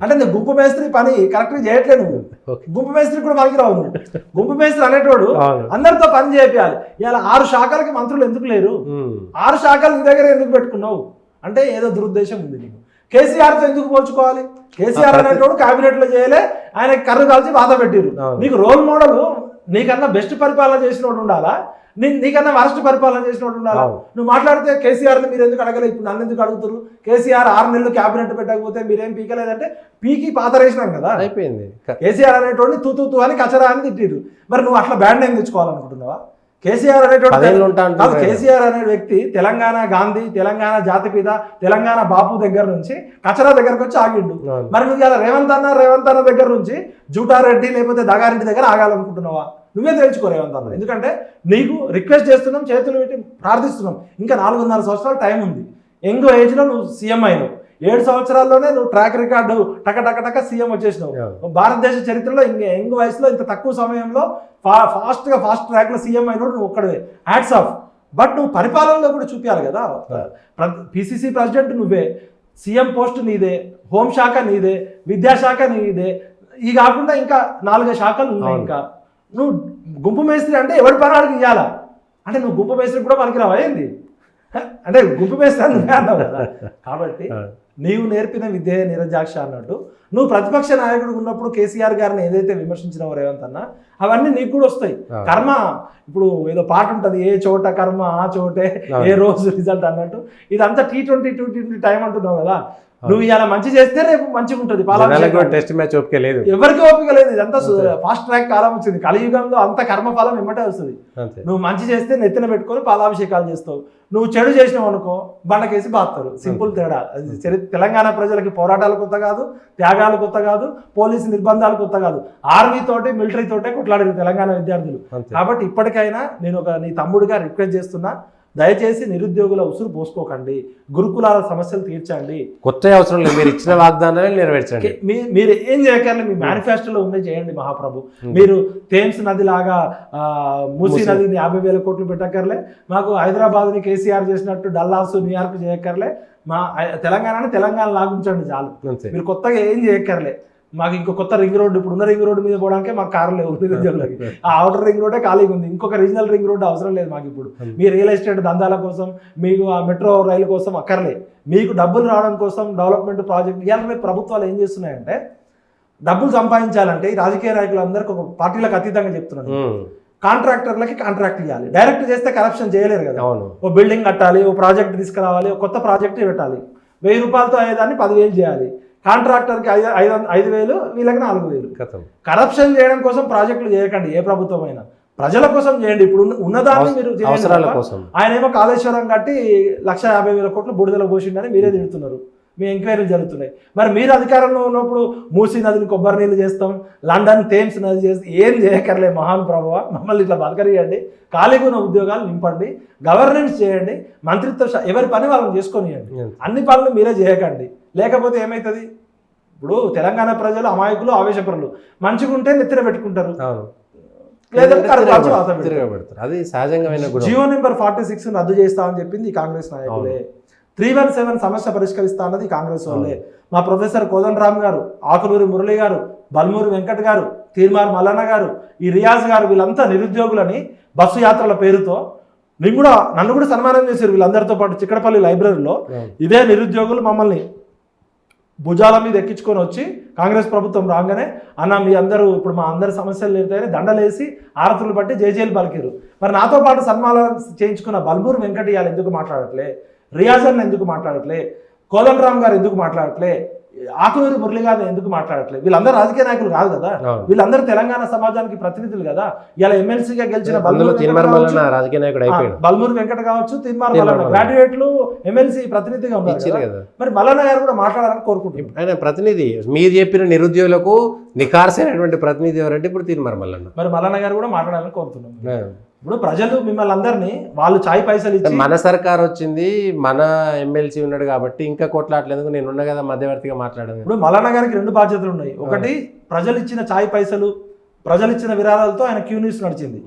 Speaker 2: అంటే నువ్వు గుంపు మేస్త్రి పని కరెక్ట్గా చేయట్లేదు. నువ్వు గుంపు మేస్త్రి కూడా మనకి రావు. గుంపు మేస్త్రి అనేటోడు అందరితో పని చేయాలి. ఇలా 6 శాఖలకి మంత్రులు ఎందుకు లేరు? 6 శాఖలు నీ దగ్గర ఎందుకు పెట్టుకున్నావు? అంటే ఏదో దురుద్దేశం ఉంది నీకు. కేసీఆర్తో ఎందుకు పోల్చుకోవాలి? కేసీఆర్ అనేటోడు క్యాబినెట్లో చేయలే, ఆయన కర్రు కాల్చి బాధ పెట్టిరు. నీకు రోల్ మోడల్ నీకన్నా బెస్ట్ పరిపాలన చేసినోడు ఉండాలా, నీకన్నా వరస్ట్ పరిపాలన చేసినోడు ఉండాలా? నువ్వు మాట్లాడితే కేసీఆర్ని మీరు ఎందుకు అడగలేదు, ఇప్పుడు నన్ను ఎందుకు అడుగుతారు? కేసీఆర్ 6 నెలలు క్యాబినెట్ పెట్టకపోతే మీరేం పీకలేదంటే పీకి పాతరేసినాం కదా, అయిపోయింది. కేసీఆర్ అనేటోడిని తూ అని కచరా అని తిట్టిరు. మరి నువ్వు అట్లా బ్యాండ్ నేమ్ తెచ్చుకోవాలనుకుంటున్నావా? కేసీఆర్ అనేటోడు, కేసీఆర్ అనే వ్యక్తి తెలంగాణ గాంధీ, తెలంగాణ జాతిపిత, తెలంగాణ బాపు దగ్గర నుంచి కచరా దగ్గరకు వచ్చి ఆగిండు. మరి నువ్వు ఇలా రేవంత్ అన్న దగ్గర నుంచి జూటారెడ్డి లేకపోతే దగారెడ్డి దగ్గర ఆగాలనుకుంటున్నావా? నువ్వే తెలుసుకో రేవంత్ అన్న. ఎందుకంటే నీకు రిక్వెస్ట్ చేస్తున్నాం, చేతులు పెట్టి ప్రార్థిస్తున్నాం. ఇంకా 4.5 సంవత్సరాలు టైం ఉంది. యంగ్ ఏజ్లో నువ్వు సీఎం అయినావు. 7 సంవత్సరాల్లోనే నువ్వు ట్రాక్ రికార్డు టక సీఎం వచ్చేసినావు. భారతదేశ చరిత్రలో యంగ్ వయసులో ఇంత తక్కువ సమయంలో ఫాస్ట్ ట్రాక్లో సీఎం అయినోడు నువ్వు ఒక్కడే. Hats off. బట్ నువ్వు పరిపాలనలో కూడా చూపించాలి కదా. పిసిసి ప్రెసిడెంట్ నువ్వే, సీఎం పోస్ట్ నీదే, హోంశాఖ నీదే, విద్యాశాఖ నీదే, ఈ కాకుండా ఇంకా 4 శాఖలు ఉన్నాయి. ఇంకా నువ్వు గుంపు మేస్త్రి అంటే ఎవరి పనాడికి ఇవ్వాలా? అంటే నువ్వు గుంపు మేస్త్రి కూడా పనికిరావా ఏంది? అంటే గుంపు మేస్త్రి నువ్వే అన్నావు కదా. కాబట్టి నీవు నేర్పిన విద్య నిరజాక్ష అన్నట్టు నువ్వు ప్రతిపక్ష నాయకుడు ఉన్నప్పుడు కేసీఆర్ గారిని ఏదైతే విమర్శించినావో రేవంత్ అన్న, అవన్నీ నీకు కూడా వస్తాయి. కర్మ, ఇప్పుడు ఏదో పాట ఉంటుంది, ఏ చోట కర్మ ఆ చోటే ఏ రోజు రిజల్ట్ అన్నట్టు. ఇదంతా T20 టైం అంటున్నావు కదా. నువ్వు ఇలా మంచి చేస్తే రేపు మంచిగా ఉంటుంది.
Speaker 1: టెస్ట్ మ్యాచ్ ఓపిక లేదు,
Speaker 2: ఎవరికి ఓపిక లేదు. ఇదంతా ఫాస్ట్ ట్రాక్ కాలం వచ్చింది. కలియుగంలో అంత కర్మఫలం ఎమ్మటే వస్తుంది. నువ్వు మంచి చేస్తే నెత్తిన పెట్టుకొని పాలాభిషేకాలు చేస్తావు. నువ్వు చెడు చేసినావు అనుకో బండకేసి బాస్తారు. సింపుల్ తేడా. తెలంగాణ ప్రజలకి పోరాటాలు కొత్త కాదు, త్యాగాలు కొత్త కాదు, పోలీసు నిర్బంధాలు కొత్త కాదు. ఆర్మీ తోటి మిలిటరీ తోటే కొట్లాడారు తెలంగాణ విద్యార్థులు. కాబట్టి ఇప్పటికైనా నేను నీ తమ్ముడిగా రిక్వెస్ట్ చేస్తున్నా, దయచేసి నిరుద్యోగుల ఉసురు పోసుకోకండి, గురుకులాల సమస్యలు తీర్చండి.
Speaker 1: కొత్త అవసరం లేదు, మీరు ఇచ్చిన వాగ్దానాలు నెరవేర్చండి.
Speaker 2: మీరు ఏం చేయకండి, మీ మేనిఫెస్టోలో ఉండే చేయండి మహాప్రభు. మీరు థేమ్స్ నది లాగా మూసీ నదిని 50,000 కోట్లు పెట్టక్కర్లే, మాకు హైదరాబాద్ని కేసీఆర్ చేసినట్టు డల్లాస్ న్యూయార్క్ చేయక్కర్లే, మా తెలంగాణని తెలంగాణ లాగుంచండి చాలు. మీరు కొత్తగా ఏం చేయక్కర్లే. మాకు ఇంకో కొత్త రింగ్ రోడ్డు, ఇప్పుడు ఉన్న రింగ్ రోడ్డు మీద పోవడానికే మాకు కార్లు లేవు నిరుద్యోగులకి. ఆ అవుటర్ రింగ్ రోడ్డే ఖాళీగా ఉంది, ఇంకొక రీజనల్ రింగ్ రోడ్డు అవసరం లేదు మాకు. ఇప్పుడు మీ రియల్ ఎస్టేట్ దందాల కోసం, మీకు ఆ మెట్రో రైలు కోసం అక్కర్లే, మీకు డబ్బులు రావడం కోసం డెవలప్మెంట్ ప్రాజెక్ట్. ఇవాళ ప్రభుత్వాలు ఏం చేస్తున్నాయంటే, డబ్బులు సంపాదించాలంటే ఈ రాజకీయ నాయకులందరికీ ఒక పార్టీలకు అతీతంగా చెప్తున్నాను, కాంట్రాక్టర్లకి కాంట్రాక్ట్ ఇవ్వాలి. డైరెక్ట్ చేస్తే కరప్షన్ చేయలేరు కదా. ఓ బిల్డింగ్ కట్టాలి, ఓ ప్రాజెక్ట్ తీసుకురావాలి, ఓ కొత్త ప్రాజెక్ట్ పెట్టాలి, 1000 రూపాయలతో అయ్యేదాన్ని 10,000 చేయాలి. కాంట్రాక్టర్కి 5,000, వీళ్ళకి 4,000. కరప్షన్ చేయడం కోసం ప్రాజెక్టులు చేయకండి ఏ ప్రభుత్వం అయినా, ప్రజల కోసం చేయండి. ఇప్పుడు ఉన్నదాన్ని మీరు చేయండి. ఆయన ఏమో కాళేశ్వరం కట్టి 1,50,000 కోట్లు బుడిదల పోసిండని మీరే తిడుతున్నారు, మీ ఎంక్వైరీలు జరుగుతున్నాయి. మరి మీరు అధికారంలో ఉన్నప్పుడు మూసీ నదిని కొబ్బరి నీళ్ళు చేస్తాం, లండన్ థేమ్స్ నది చేస్తాం, ఏం చేయక్కర్లే మహానుభావ. మమ్మల్ని ఇట్లా బతకరియండి, ఖాళీగా ఉన్న ఉద్యోగాలు నింపండి, గవర్నెన్స్ చేయండి, మంత్రిత్వ ఎవరి పని వాళ్ళని చేసుకొనియండి. అన్ని పనులు మీరే చేయకండి. లేకపోతే ఏమవుతుంది, ఇప్పుడు తెలంగాణ ప్రజలు అమాయకులు, ఆవేశపరులు. మంచిగా ఉంటే నెత్తిన పెట్టుకుంటారు, లేదంటే
Speaker 1: అది సహజంగా.
Speaker 2: జియో నెంబర్ 46 రద్దు చేస్తామని చెప్పింది ఈ కాంగ్రెస్ నాయకులే. 317 సమస్య పరిష్కరిస్తా అన్నది కాంగ్రెస్ వాళ్ళే. మా ప్రొఫెసర్ కోదండరామ్ గారు, ఆకులూరి మురళి గారు, బల్మూరి వెంకట్ గారు, తీర్మార్ మల్లన్న గారు, ఈ రియాజ్ గారు, వీళ్ళంతా నిరుద్యోగులని బస్సు యాత్రల పేరుతో నన్ను కూడా సన్మానం చేశారు. వీళ్ళందరితో పాటు చిక్కడపల్లి లైబ్రరీలో ఇదే నిరుద్యోగులు మమ్మల్ని భుజాల మీద ఎక్కించుకొని వచ్చి కాంగ్రెస్ ప్రభుత్వం రాగానే, అన్న మీ అందరూ ఇప్పుడు మా అందరి సమస్యలు తీరుతాయని దండలేసి ఆరతులు పట్టి జేజేలు పలికారు. మరి నాతో పాటు సన్మానం చేయించుకున్న బల్మూరి వెంకట్ ఇవాళ ఎందుకు మాట్లాడట్లే, రియాజన్ ఎందుకు మాట్లాడట్లే, కోదండరామ్ గారు ఎందుకు మాట్లాడట్లే, ఆకులూరి మురళి గారిని ఎందుకు మాట్లాడట్లేదు? వీళ్ళందరూ రాజకీయ నాయకులు కాదు కదా, వీళ్ళందరూ తెలంగాణ సమాజానికి ప్రతినిధులు కదా. ఇలా ఎమ్మెల్సీగా గెలిచిన బల్మూరి వెంకట కావచ్చు, తీర్మార్ మల్లన్న గ్రాడ్యుయేట్లు ఎమ్మెల్సీ ప్రతినిధిగా ఉన్నారు. మరి మల్లన్న గారు కూడా మాట్లాడాలని కోరుకుంటున్నారు.
Speaker 1: ఆయన ప్రతినిధి, మీరు చెప్పిన నిరుద్యోగులకు నిఖార్సైనటువంటి ప్రతినిధి ఎవరంటే ఇప్పుడు తీర్మార్ మల్లన్న.
Speaker 2: మరి మల్లన్న గారు కూడా మాట్లాడాలని కోరుతున్నాం. ఇప్పుడు ప్రజలు మిమ్మల్ని అందరినీ వాళ్ళు చాయ్ పైసలు ఇచ్చి,
Speaker 1: మన సర్కార్ వచ్చింది, మన ఎమ్మెల్సీ ఉన్నాడు కాబట్టి ఇంకా కొట్లాట్లేందుకు నేను ఉన్నా కదా మధ్యవర్తిగా మాట్లాడాను.
Speaker 2: ఇప్పుడు మల్లన్న గారికి 2 బాధ్యతలు ఉన్నాయి. ఒకటి, ప్రజలు ఇచ్చిన చాయ్ పైసలు, ప్రజలు ఇచ్చిన విరాళాలతో ఆయన క్యూ న్యూస్ నడిచింది.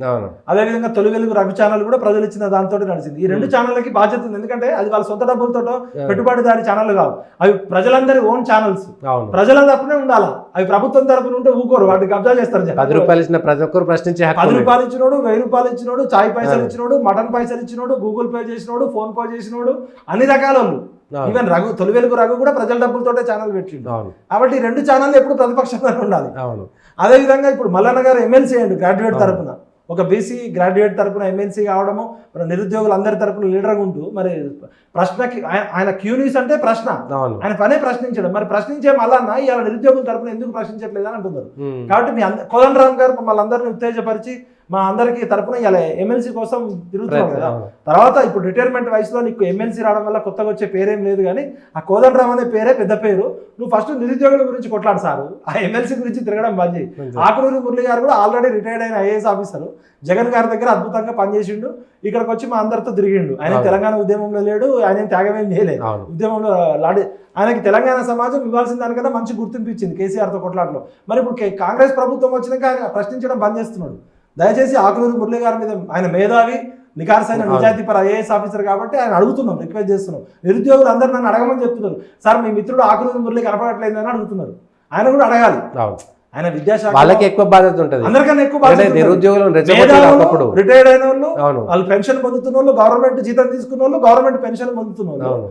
Speaker 2: అదేవిధంగా తొలి వెలుగు రఘు ఛానల్ కూడా ప్రజలు ఇచ్చిన దాంతో నడిచింది. ఈ 2 ఛానళ్ళకి బాధ్యత ఉంది. ఎందుకంటే అది వాళ్ళ సొంత డబ్బులతో పెట్టుబడిదారి ఛానల్ కావు, అవి ప్రజలందరి ఓన్ ఛానల్స్. ప్రజలందరూ తరపునే ఉండాలా, అవి ప్రభుత్వం తరపున ఉంటే ఊకోరు, వాటిని కబ్జా చేస్తారు.
Speaker 1: 10 రూపాయలు ఇచ్చిన ప్రతి ఒక్కరు ప్రశ్నించే
Speaker 2: 10 రూపాయలు ఇచ్చినోడు, 1000 రూపాయలు ఇచ్చినోడు, చాయ్ పైసలు ఇచ్చినోడు, మటన్ పైసలు ఇచ్చినోడు, గూగుల్ పే చేసినోడు, ఫోన్ పే చేసినోడు, అన్ని రకాల వాళ్ళు. ఈవెన్ తొలి వెలుగు రఘు కూడా ప్రజల డబ్బులతోటే ఛానల్ పెట్టిండు. కాబట్టి 2 ఛానల్ ఎప్పుడు ప్రతిపక్షంగా ఉండాలి. అదేవిధంగా ఇప్పుడు మల్లన్న గారు ఎమ్మెల్సీ అయ్యండి గ్రాడ్యుయేట్ తరపున, ఒక బీసీ గ్రాడ్యుయేట్ తరపున ఎమ్మెల్సీ కావడము, నిరుద్యోగులు అందరి తరపున లీడర్గా ఉంటూ, మరి ప్రశ్నకి ఆయన క్యూ న్యూస్ అంటే ప్రశ్న, ఆయన పనే ప్రశ్నించడం. మరి ప్రశ్నించే మల్లన్న ఇవాళ నిరుద్యోగుల తరపున ఎందుకు ప్రశ్నించట్లేదు అని అంటున్నారు. కాబట్టి మీ కోదండరామ్ గారు మమ్మల్ని అందరినీ ఉత్తేజపరిచి మా అందరికీ తరపున ఇలా ఎమ్మెల్సీ కోసం తిరుగుతున్నాం కదా. తర్వాత ఇప్పుడు రిటైర్మెంట్ వయసులో నీకు ఎమ్మెల్సీ రావడం వల్ల కొత్తగా వచ్చే పేరేం లేదు, కానీ ఆ కోదండరామ్ అనే పేరే పెద్ద పేరు. నువ్వు ఫస్ట్ నిరుద్యోగుల గురించి కొట్లాడు సారు, ఆ ఎమ్మెల్సీ గురించి తిరగడం బంద్ చేయి. ఆకులూరి మురళి గారు కూడా ఆల్రెడీ రిటైర్డ్ అయిన ఐఏఎస్ ఆఫీసర్, జగన్ గారి దగ్గర అద్భుతంగా పనిచేసిండు, ఇక్కడికి వచ్చి మా అందరితో తిరిగిండు. ఆయన తెలంగాణ ఉద్యమంలో లేడు, ఆయన త్యాగమేం చేయలేదు ఉద్యమంలో. ఆయనకి తెలంగాణ సమాజం ఇవ్వాల్సిన దానికన్నా మంచి గుర్తింపు ఇచ్చింది కేసీఆర్తో కొట్లాటలో. మరి ఇప్పుడు కాంగ్రెస్ ప్రభుత్వం వచ్చినాక ఆయన ప్రశ్నించడం బంద్ చేస్తున్నాడు. దయచేసి ఆకులూరి మురళి గారి మీద, ఆయన మేధావి, నిఖార్సైన నిజాయితీపర ఐఏఎస్ ఆఫీసర్ కాబట్టి ఆయన అడుగుతున్నాం, రిక్వెస్ట్ చేస్తున్నాం. నిరుద్యోగులు అందరూ నన్ను అడగమని చెప్తున్నారు, సార్ మీ మిత్రుడు ఆకులూరి మురళి కనపడట్లేదని అడుగుతున్నారు. ఆయన కూడా అడగాలి. ఆయన విద్యాశాఖ వాళ్ళకి ఎక్కువ బాధ్యత ఉంటుంది, అందరికన్నా ఎక్కువ బాధ్యత. నిరుద్యోగులు రిటైర్డ్ అయిన వాళ్ళు, వాళ్ళు పెన్షన్ పొందుతున్న వాళ్ళు, గవర్నమెంట్ జీతం తీసుకున్న వాళ్ళు, గవర్నమెంట్ పెన్షన్ పొందుతున్న వాళ్ళు.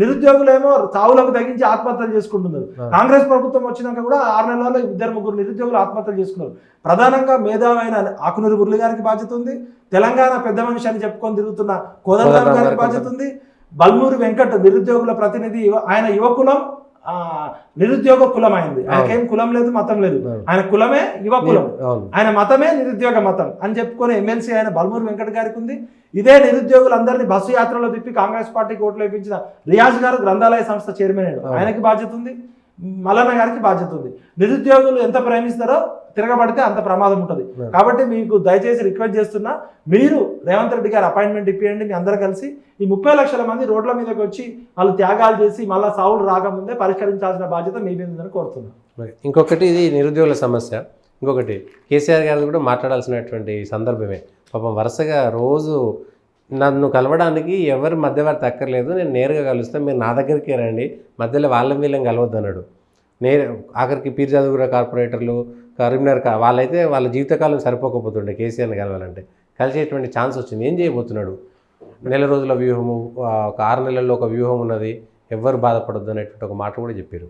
Speaker 2: నిరుద్యోగులు ఏమో తావులకు తగ్గించి ఆత్మహత్యలు చేసుకుంటున్నారు. కాంగ్రెస్ ప్రభుత్వం వచ్చినాక కూడా 6 నెలల్లో 2-3 నిరుద్యోగులు ఆత్మహత్యలు చేసుకున్నారు. ప్రధానంగా మేధావైన ఆకునూరి మురళి గారికి బాధ్యత ఉంది, తెలంగాణ పెద్ద మనిషి అని చెప్పుకొని తిరుగుతున్న కోదండరామ్ గారికి బాధ్యత ఉంది, బల్మూరి వెంకట్ నిరుద్యోగుల ప్రతినిధి, ఆయన యువకులం నిరుద్యోగ కులం అయింది. ఆయనకేం కులం లేదు, మతం లేదు, ఆయన కులమే యువ కులం, ఆయన మతమే నిరుద్యోగ మతం అని చెప్పుకునే ఎమ్మెల్సీ ఆయన బల్మూరి వెంకట్ గారికి ఉంది. ఇదే నిరుద్యోగులందరినీ బస్సు యాత్రలో తిప్పి కాంగ్రెస్ పార్టీకి ఓట్లు వేయించిన రియాజ్ గారు గ్రంథాలయ సంస్థ చైర్మన్, ఆయనకి బాధ్యత ఉంది. మల్లన్న గారికి బాధ్యత ఉంది. నిరుద్యోగులు ఎంత ప్రేమిస్తారో తిరగబడితే అంత ప్రమాదం ఉంటుంది. కాబట్టి మీకు దయచేసి రిక్వెస్ట్ చేస్తున్నా, మీరు రేవంత్ రెడ్డి గారు అపాయింట్మెంట్ ఇప్పియండి. మీ అందరూ కలిసి ఈ 30 లక్షల మంది రోడ్ల మీదకి వచ్చి వాళ్ళు త్యాగాలు చేసి మళ్ళీ సావులు రాకముందే పరిష్కరించాల్సిన బాధ్యత మీ మీద ఉందని కోరుతున్నాను.
Speaker 1: ఇంకొకటి ఇది నిరుద్యోగుల సమస్య. ఇంకొకటి కేసీఆర్ గారు కూడా మాట్లాడాల్సినటువంటి సందర్భమే. పాపం వరుసగా రోజు నన్ను కలవడానికి ఎవరు మధ్యవర్తి అక్కర్లేదు, నేను నేరుగా కలుస్తాను, మీరు నా దగ్గరికి రండి, మధ్యలో వీళ్ళని కలవద్దు అన్నాడు. ఆఖరికి పీర్ చదువుకున్న కార్పొరేటర్లు కరీంనగర్ వాళ్ళైతే వాళ్ళ జీవితకాలం సరిపోకపోతుండే కేసీఆర్ని కలవాలంటే. కలిసేటువంటి ఛాన్స్ వచ్చింది. ఏం చేయబోతున్నాడు? నెల రోజుల వ్యూహము, ఒక 6 నెలల్లో ఒక వ్యూహం ఉన్నది, ఎవ్వరు బాధపడొద్దు అనేటువంటి ఒక మాట కూడా చెప్పారు.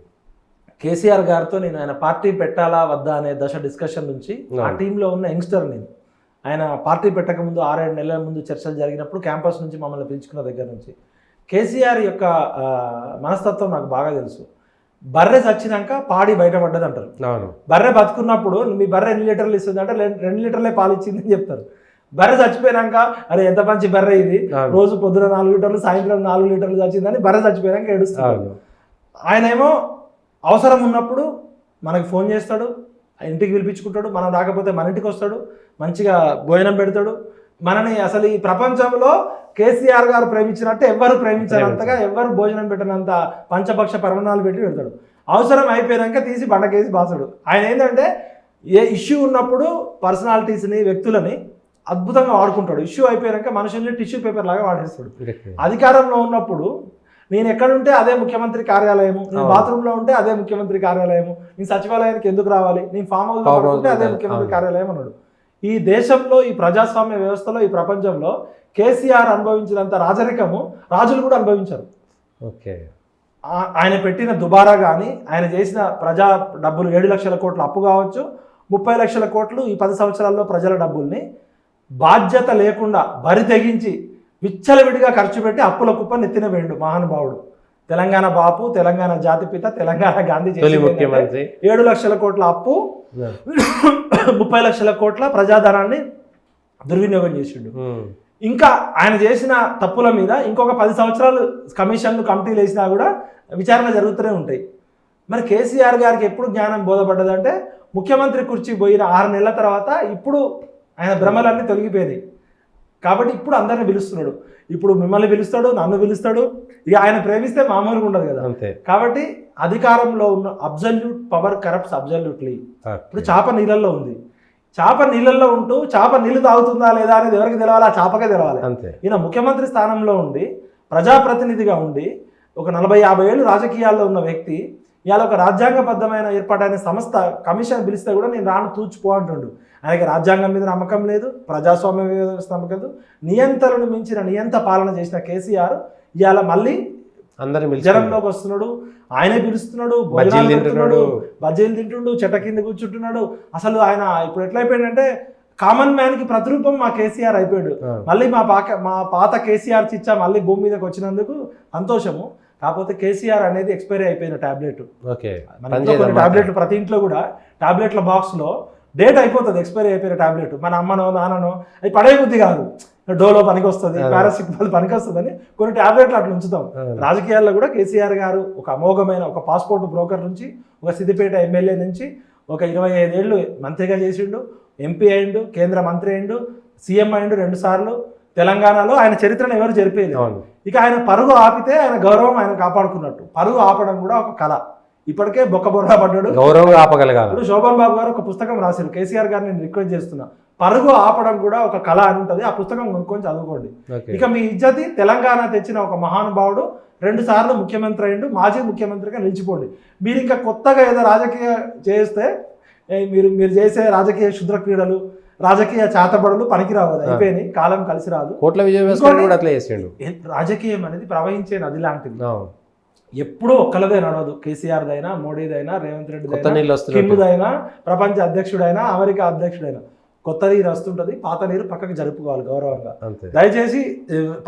Speaker 2: కేసీఆర్ గారితో నేను ఆయన పార్టీ పెట్టాలా వద్దా అనే దశ డిస్కషన్ నుంచి ఆ టీంలో ఉన్న యంగ్స్టర్ నేను. ఆయన పార్టీ పెట్టకముందు 6-7 నెలల ముందు చర్చలు జరిగినప్పుడు క్యాంపస్ నుంచి మమ్మల్ని పిలుచుకున్న దగ్గర నుంచి కేసీఆర్ యొక్క మనస్తత్వం నాకు బాగా తెలుసు. బర్రె చచ్చినాక పాడి బయటపడ్డది అంటారు. బర్రె బతుకున్నప్పుడు మీ బర్రె ఎన్ని లీటర్లు ఇస్తుంది అంటే 2 లీటర్లే పాలు ఇచ్చింది అని చెప్తారు. బర్రె చచ్చిపోయినాక అరే ఎంత మంచి బర్రె ఇది, రోజు పొద్దున 4 లీటర్లు సాయంత్రం 4 లీటర్లు చచ్చిందని బర్రె చచ్చిపోయినాక ఏడుస్తాడు. ఆయన ఏమో అవసరం ఉన్నప్పుడు మనకు ఫోన్ చేస్తాడు, ఇంటికి పిలిపించుకుంటాడు, మనం రాకపోతే మన ఇంటికి వస్తాడు, మంచిగా భోజనం పెడతాడు. మనని అసలు ఈ ప్రపంచంలో కేసీఆర్ గారు ప్రేమించినట్టు ఎవ్వరు ప్రేమించినంతగా ఎవ్వరు భోజనం పెట్టినంత పంచపక్ష పరమాణాలు పెట్టి పెడతాడు. అవసరం అయిపోయాక తీసి బండకేసి బాసాడు. ఆయన ఏంటంటే ఏ ఇష్యూ ఉన్నప్పుడు పర్సనాలిటీస్ని వ్యక్తులని అద్భుతంగా వాడుకుంటాడు. ఇష్యూ అయిపోయాక మనుషుల్ని టిష్యూ పేపర్ లాగా వాడేస్తాడు. అధికారంలో ఉన్నప్పుడు నేను ఎక్కడుంటే అదే ముఖ్యమంత్రి కార్యాలయము, నేను బాత్రూంలో ఉంటే అదే ముఖ్యమంత్రి కార్యాలయము, నేను సచివాలయానికి ఎందుకు రావాలి, నేను ఫామ్ హౌస్లో ఉంటే అదే ముఖ్యమంత్రి కార్యాలయం అన్నాడు. ఈ దేశంలో, ఈ ప్రజాస్వామ్య వ్యవస్థలో, ఈ ప్రపంచంలో కేసీఆర్ అనుభవించినంత రాజరికము రాజులు కూడా అనుభవించారు.
Speaker 1: ఓకే,
Speaker 2: ఆయన పెట్టిన దుబారా కానీ, ఆయన చేసిన ప్రజా డబ్బులు 7 లక్షల కోట్ల అప్పు కావచ్చు, 30 లక్షల కోట్లు ఈ 10 సంవత్సరాల్లో ప్రజల డబ్బుల్ని బాధ్యత లేకుండా బరి తెగించి విచ్చలవిడిగా ఖర్చు పెట్టి అప్పుల కుప్ప నెత్తిన వేయండు మహానుభావుడు. తెలంగాణ బాపు, తెలంగాణ జాతిపిత, తెలంగాణ గాంధీ చేసిన ముఖ్యమంత్రి 7 లక్షల కోట్ల అప్పు, 30 లక్షల కోట్ల ప్రజాధనాన్ని దుర్వినియోగం చేసిండు. ఇంకా ఆయన చేసిన తప్పుల మీద ఇంకొక 10 సంవత్సరాలు కమిషన్లు కమిటీలు వేసినా కూడా విచారణ జరుగుతూనే ఉంటాయి. మరి కేసీఆర్ గారికి ఎప్పుడు జ్ఞానం బోధపడ్డదంటే ముఖ్యమంత్రి కుర్చీ పోయిన 6 నెలల తర్వాత ఇప్పుడు ఆయన భ్రమలన్నీ తొలగిపోయినాయి. కాబట్టి ఇప్పుడు అందరిని పిలుస్తున్నాడు. ఇప్పుడు మిమ్మల్ని పిలుస్తాడు, నన్ను పిలుస్తాడు. ఇక ఆయన ప్రేమిస్తే మామూలుగా ఉండదు కదా. కాబట్టి అధికారంలో ఉన్న అబ్జల్యూట్ పవర్ కరప్ట్స్ అబ్జల్యూట్లీ. ఇప్పుడు చేప నీళ్ళల్లో ఉంది. చేప నీళ్ళల్లో ఉంటూ చేప నీళ్ళు తాగుతుందా లేదా అనేది ఎవరికి తెలవాలి? ఆ చేపకే తెలవాలి. ఈయన ముఖ్యమంత్రి స్థానంలో ఉండి ప్రజాప్రతినిధిగా ఉండి ఒక 40-50 ఏళ్ళు రాజకీయాల్లో ఉన్న వ్యక్తి ఇవాళ ఒక రాజ్యాంగబద్ధమైన ఏర్పాటైన సంస్థ కమిషన్ పిలిస్తే కూడా నేను రాను తూచిపో అంటుండు. ఆయనకి రాజ్యాంగం మీద నమ్మకం లేదు, ప్రజాస్వామ్య వ్యవస్థ నమ్మకం లేదు. నియంత్రణను మించిన నియంత పాలన చేసిన కేసీఆర్ ఇవాళ మళ్ళీ అందరి జనంలోకి వస్తున్నాడు. ఆయనే పిలుస్తున్నాడు, భోజనాలు తింటున్నాడు, బజ్జీలు తింటుండు, చెట్ట కింద కూర్చుంటున్నాడు. అసలు ఆయన ఇప్పుడు ఎట్లయిపోయాడంటే కామన్ మ్యాన్కి ప్రతిరూపం మా కేసీఆర్ అయిపోయాడు. మళ్ళీ మా పాత కేసీఆర్ చిచ్చా మళ్ళీ భూమి మీదకి వచ్చినందుకు సంతోషము. కాకపోతే కేసీఆర్ అనేది ఎక్స్పైరీ అయిపోయిన టాబ్లెట్. కొన్ని టాబ్లెట్లు ప్రతి ఇంట్లో కూడా టాబ్లెట్ల బాక్స్లో డేట్ అయిపోతుంది, ఎక్స్పైరీ అయిపోయిన టాబ్లెట్. మన అమ్మనో నాన్ననో అది పడే బుద్ధి కాదు, డోలో పనికి వస్తుంది, పారాసిటమాల్ పనికి వస్తుందని కొన్ని టాబ్లెట్లు అట్లా ఉంచుతాం. రాజకీయాల్లో కూడా కేసీఆర్ గారు ఒక అమోఘమైన ఒక పాస్పోర్ట్ బ్రోకర్ నుంచి, ఒక సిద్దిపేట ఎమ్మెల్యే నుంచి ఒక 25 ఏళ్ళు మంత్రిగా చేసిండు, ఎంపీ అయిండు, కేంద్ర మంత్రి అయిండు, సీఎం అయిండు 2 సార్లు. తెలంగాణలో ఆయన చరిత్రను ఎవరు జరిపేయలేదు. ఇక ఆయన పరుగు ఆపితే ఆయన గౌరవం ఆయన కాపాడుకున్నట్టు. పరుగు ఆపడం కూడా ఒక కళ. ఇప్పటికే బొక్కబొర్రా పడ్డాడు, గౌరవంగా ఆపగలగాలి. ఇప్పుడు శోభన్ బాబు గారు ఒక పుస్తకం రాశారు, కేసీఆర్ గారిని నేను రిక్వెస్ట్ చేస్తున్నా, పరుగు ఆపడం కూడా ఒక కళ అని ఉంటుంది. ఆ పుస్తకం కొనుక్కొని చదువుకోండి. ఇక మీ ఇజ్జతి తెలంగాణ తెచ్చిన ఒక మహానుభావుడు 2 సార్లు ముఖ్యమంత్రి అయిండు, మాజీ ముఖ్యమంత్రిగా నిలిచిపోండి. మీరు ఇంకా కొత్తగా ఏదో రాజకీయ చేస్తే మీరు చేసే రాజకీయ క్షుద్ర క్రీడలు, రాజకీయ చాతబడులు పనికిరావు, అయిపోయినాయి, కాలం కలిసి రాదు. రాజకీయం అనేది ప్రవహించే నది లాంటిది, ఎప్పుడూ ఒక్కలదే నడవదు. కేసీఆర్దైనా, మోడీదైనా, రేవంత్ రెడ్డిదైనా, కిమ్ముదైనా, ప్రపంచ అధ్యక్షుడైనా, అమెరికా అధ్యక్షుడైనా కొత్త నీరు వస్తుంటుంది, పాత నీరు పక్కకు జరుపుకోవాలి గౌరవంగా. దయచేసి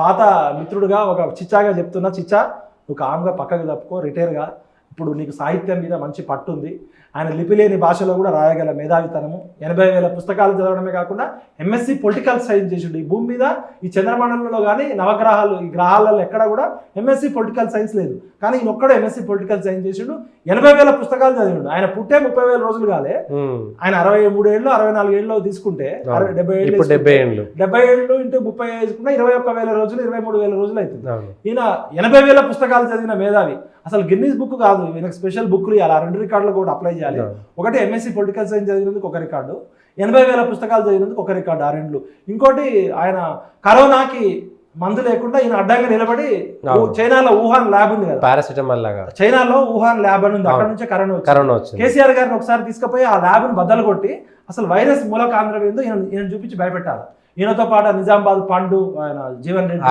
Speaker 2: పాత మిత్రుడుగా ఒక చిచ్చాగా చెప్తున్నా, చిచ్చా నువ్వు కామ్గా పక్కకు తప్పుకో, రిటైర్గా. ఇప్పుడు నీకు సాహిత్యం మీద మంచి పట్టుంది, ఆయన లిపి లేని భాషలో కూడా రాయగల మేధావితనము, 80,000 పుస్తకాలు చదవడమే కాకుండా ఎంఎస్సి పొలిటికల్ సైన్స్ చేసిండు. ఈ భూమి మీద ఈ చంద్రమండలంలో కానీ నవగ్రహాలు ఈ గ్రహాలలో ఎక్కడ కూడా ఎంఎస్సి పొలిటికల్ సైన్స్ లేదు, కానీ ఈయన ఒక్కడే ఎంఎస్సి పొలిటికల్ సైన్స్ చేసిండు. 80,000 పుస్తకాలు చదివిండు. ఆయన పుట్టే 30,000 రోజులు కాలే, ఆయన 63 ఏళ్ళు 64 ఏళ్ళు తీసుకుంటే 70 ఏళ్ళు ఇంటూ 30 వేసుకున్నా 21,000 రోజులు 23,000 రోజులు అవుతుంది. ఈయన 80,000 పుస్తకాలు చదివిన మేధావి. అసలు గిన్నీస్ బుక్ కాదు, ఈయనకు స్పెషల్ బుక్లు ఇవ్వాలి, 2 రికార్డులు కూడా అప్లై చేయాలి. ఒకటి ఎంఎస్సి పొలిటికల్ సైన్స్ చదివినందుకు ఒక రికార్డు, 80,000 పుస్తకాలు చదివినందుకు ఒక రికార్డు, ఆ 2. ఇంకోటి ఆయన కరోనాకి మందు లేకుండా ఈయన అడ్డంగా నిలబడి చైనాలో వుహాన్ ల్యాబ్ ఉంది కదా,
Speaker 1: పారాసిటమాల్ లాగా
Speaker 2: చైనాలో వుహాన్ ల్యాబ్ అని ఉంది, అక్కడ నుంచే కరోనా వచ్చింది. కేసీఆర్ గారిని ఒకసారి తీసుకుపోయి ఆ ల్యాబ్ను బద్దలు కొట్టి అసలు వైరస్ మూలకాంధ్రం ఏందో ఈయన చూపించి భయపెట్టాలి. ఈయనతో పాటు నిజామాబాద్ పండు, ఆయన జీవన్ రెడ్డి,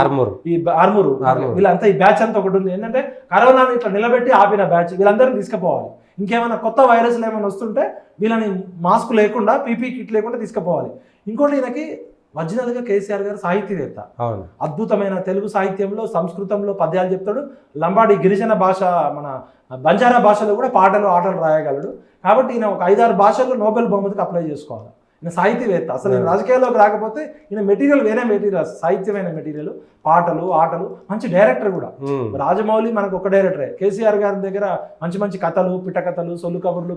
Speaker 2: ఈ ఆర్మూరు, వీళ్ళంతా ఈ బ్యాచ్ అంతా ఒకటి ఉంది. ఏంటంటే కరోనాని ఇట్లా నిలబెట్టి ఆపిన బ్యాచ్, వీళ్ళందరినీ తీసుకుపోవాలి. ఇంకేమైనా కొత్త వైరస్లు ఏమైనా వస్తుంటే వీళ్ళని మాస్క్ లేకుండా పీపీ కిట్ లేకుండా తీసుకుపోవాలి. ఇంకోటి ఈయనకి ఒరిజినల్గా కేసీఆర్ గారు సాహితీవేత్త, అద్భుతమైన తెలుగు సాహిత్యంలో సంస్కృతంలో పద్యాలు చెప్తాడు, లంబాడి గిరిజన భాష మన బంజారా భాషలో కూడా పాటలు ఆటలు రాయగలడు. కాబట్టి ఈయన ఒక 5-6 భాషల్లో నోబెల్ బహుమతికి అప్లై చేసుకోవాలి. ఈయన సాహితీవేత్త. అసలు ఈయన రాజకీయాల్లోకి రాకపోతే ఈయన మెటీరియల్ వేరే మెటీరియల్, సాహిత్యమైన మెటీరియల్, పాటలు ఆటలు, మంచి డైరెక్టర్ కూడా. రాజమౌళి మనకు ఒక డైరెక్టరే. కేసీఆర్ గారి దగ్గర మంచి మంచి కథలు, పిట్టకథలు, సొల్లు కబుర్లు,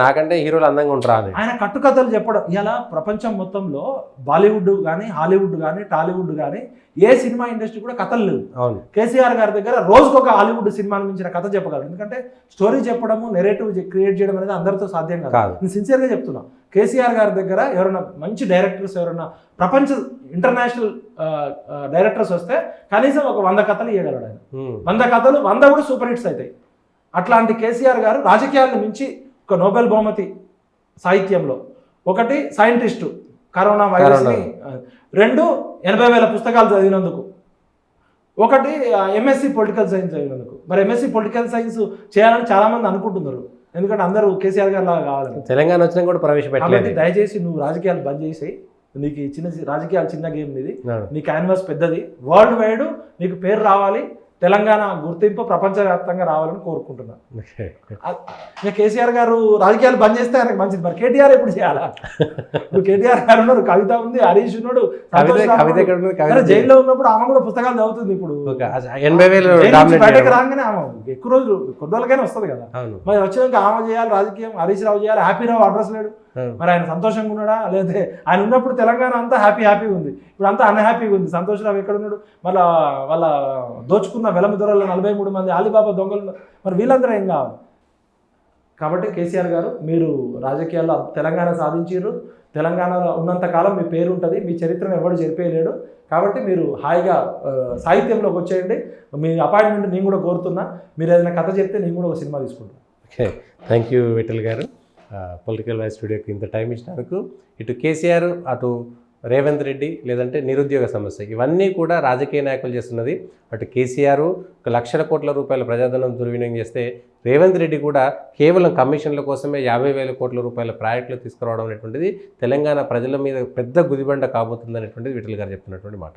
Speaker 1: నాకంటే హీరోలు అందంగా ఉంటారు.
Speaker 2: ఆయన కట్టుకథలు చెప్పడం. ఇలా ప్రపంచం మొత్తంలో బాలీవుడ్ కానీ హాలీవుడ్ కానీ టాలీవుడ్ కానీ ఏ సినిమా ఇండస్ట్రీ కూడా కథలు లేవు. కేసీఆర్ గారి దగ్గర రోజుకొక హాలీవుడ్ సినిమాని మించిన కథ చెప్పగలరు. ఎందుకంటే స్టోరీ చెప్పడము, నెరేటివ్ క్రియేట్ చేయడం అనేది అందరితో సాధ్యం కాదు. నేను సిన్సియర్గా చెప్తున్నా. కేసీఆర్ గారి దగ్గర ఎవరైనా మంచి డైరెక్టర్స్, ఎవరైనా ప్రపంచ ఇంటర్నేషనల్ డైరెక్టర్స్ వస్తే కనీసం ఒక 100 కథలు ఇవ్వగలడు ఆయన. 100 కథలు 100 కూడా సూపర్ హిట్స్ అవుతాయి. అట్లాంటి కేసీఆర్ గారు రాజకీయాలను మించి ఒక నోబెల్ బహుమతి సాహిత్యంలో, ఒకటి సైంటిస్టు కరోనా వైరస్ని, 2 80,000 పుస్తకాలు చదివినందుకు, ఒకటి ఎంఎస్సి పొలిటికల్ సైన్స్ చదివినందుకు. మరి ఎంఎస్సి పొలిటికల్ సైన్స్ చేయాలని చాలామంది అనుకుంటున్నారు, ఎందుకంటే అందరూ కేసీఆర్ గారు లాగా కావాలని.
Speaker 1: తెలంగాణ వచ్చినా కూడా ప్రవేశపెట్టాలి.
Speaker 2: దయచేసి నువ్వు రాజకీయాలు బంద్ చేసి, నీకు చిన్న రాజకీయాలు చిన్న గేమ్ ఇది, నీ క్యాన్వాస్ పెద్దది, వరల్డ్ వైడ్ నీకు పేరు రావాలి, తెలంగాణ గుర్తింపు ప్రపంచవ్యాప్తంగా రావాలని కోరుకుంటున్నాను. కేసీఆర్ గారు రాజకీయాలు బంద్ చేస్తే ఆయనకు మంచిది. మరి కేటీఆర్ ఎప్పుడు చేయాలా? ఇప్పుడు కేటీఆర్ గారు ఉన్నారు, కవిత ఉంది, హరీష్ ఉన్నాడు, జైల్లో ఉన్నప్పుడు ఆమె కూడా పుస్తకాలు చదువుతుంది. ఇప్పుడు
Speaker 1: 80,000
Speaker 2: బయటకు రాగానే ఆమె ఎక్కువ రోజులు కొన్ని రోజులకైనా వస్తుంది కదా. మరి వచ్చినాక ఆమె చేయాలి రాజకీయం, హరీష్ రావు చేయాలి. హ్యాపీ రావు అడ్రస్ లేడు, మరి ఆయన సంతోషంగా ఉన్నాడా? లేదా ఆయన ఉన్నప్పుడు తెలంగాణ అంతా హ్యాపీగా ఉంది, ఇప్పుడు అంతా అన్హ్యాపీగా ఉంది. సంతోష్ రావు ఎక్కడ ఉన్నాడు? మళ్ళీ వాళ్ళ దోచుకున్న వెలమ దొరలు 43 మంది అలీబాబా దొంగలు, మరి వీళ్ళందరూ ఏం కావాలి? కాబట్టి కేసీఆర్ గారు, మీరు రాజకీయాల్లో తెలంగాణ సాధించారు. తెలంగాణలో ఉన్నంతకాలం మీ పేరు ఉంటుంది, మీ చరిత్రను ఎవరు జరిపేయలేడు. కాబట్టి మీరు హాయిగా సాహిత్యంలోకి వచ్చేయండి. మీ అపాయింట్మెంట్ నేను కూడా కోరుతున్నా. మీరు ఏదైనా కథ చెప్తే నేను కూడా ఒక సినిమా తీసుకుంటాను.
Speaker 1: ఓకే, థ్యాంక్ యూ విఠల్ గారు. పొలిటికల్ వాయిస్ స్టూడియోకి ఇంత టైం ఇచ్చినందుకు. ఇటు కేసీఆర్, అటు రేవంత్ రెడ్డి, లేదంటే నిరుద్యోగ సమస్య, ఇవన్నీ కూడా రాజకీయ నాయకులు చేస్తున్నది. అటు కేసీఆర్ 1,00,000 కోట్ల రూపాయల ప్రజాధనం దుర్వినియోగం చేస్తే, రేవంత్ రెడ్డి కూడా కేవలం కమిషన్ల కోసమే 50,000 కోట్ల రూపాయల ప్రాజెక్టులు తీసుకురావడం అనేటువంటిది తెలంగాణ ప్రజల మీద పెద్ద గుదిబండ కాబోతుంది అనేటువంటిది విఠల్ గారు చెప్తున్నటువంటి మాట.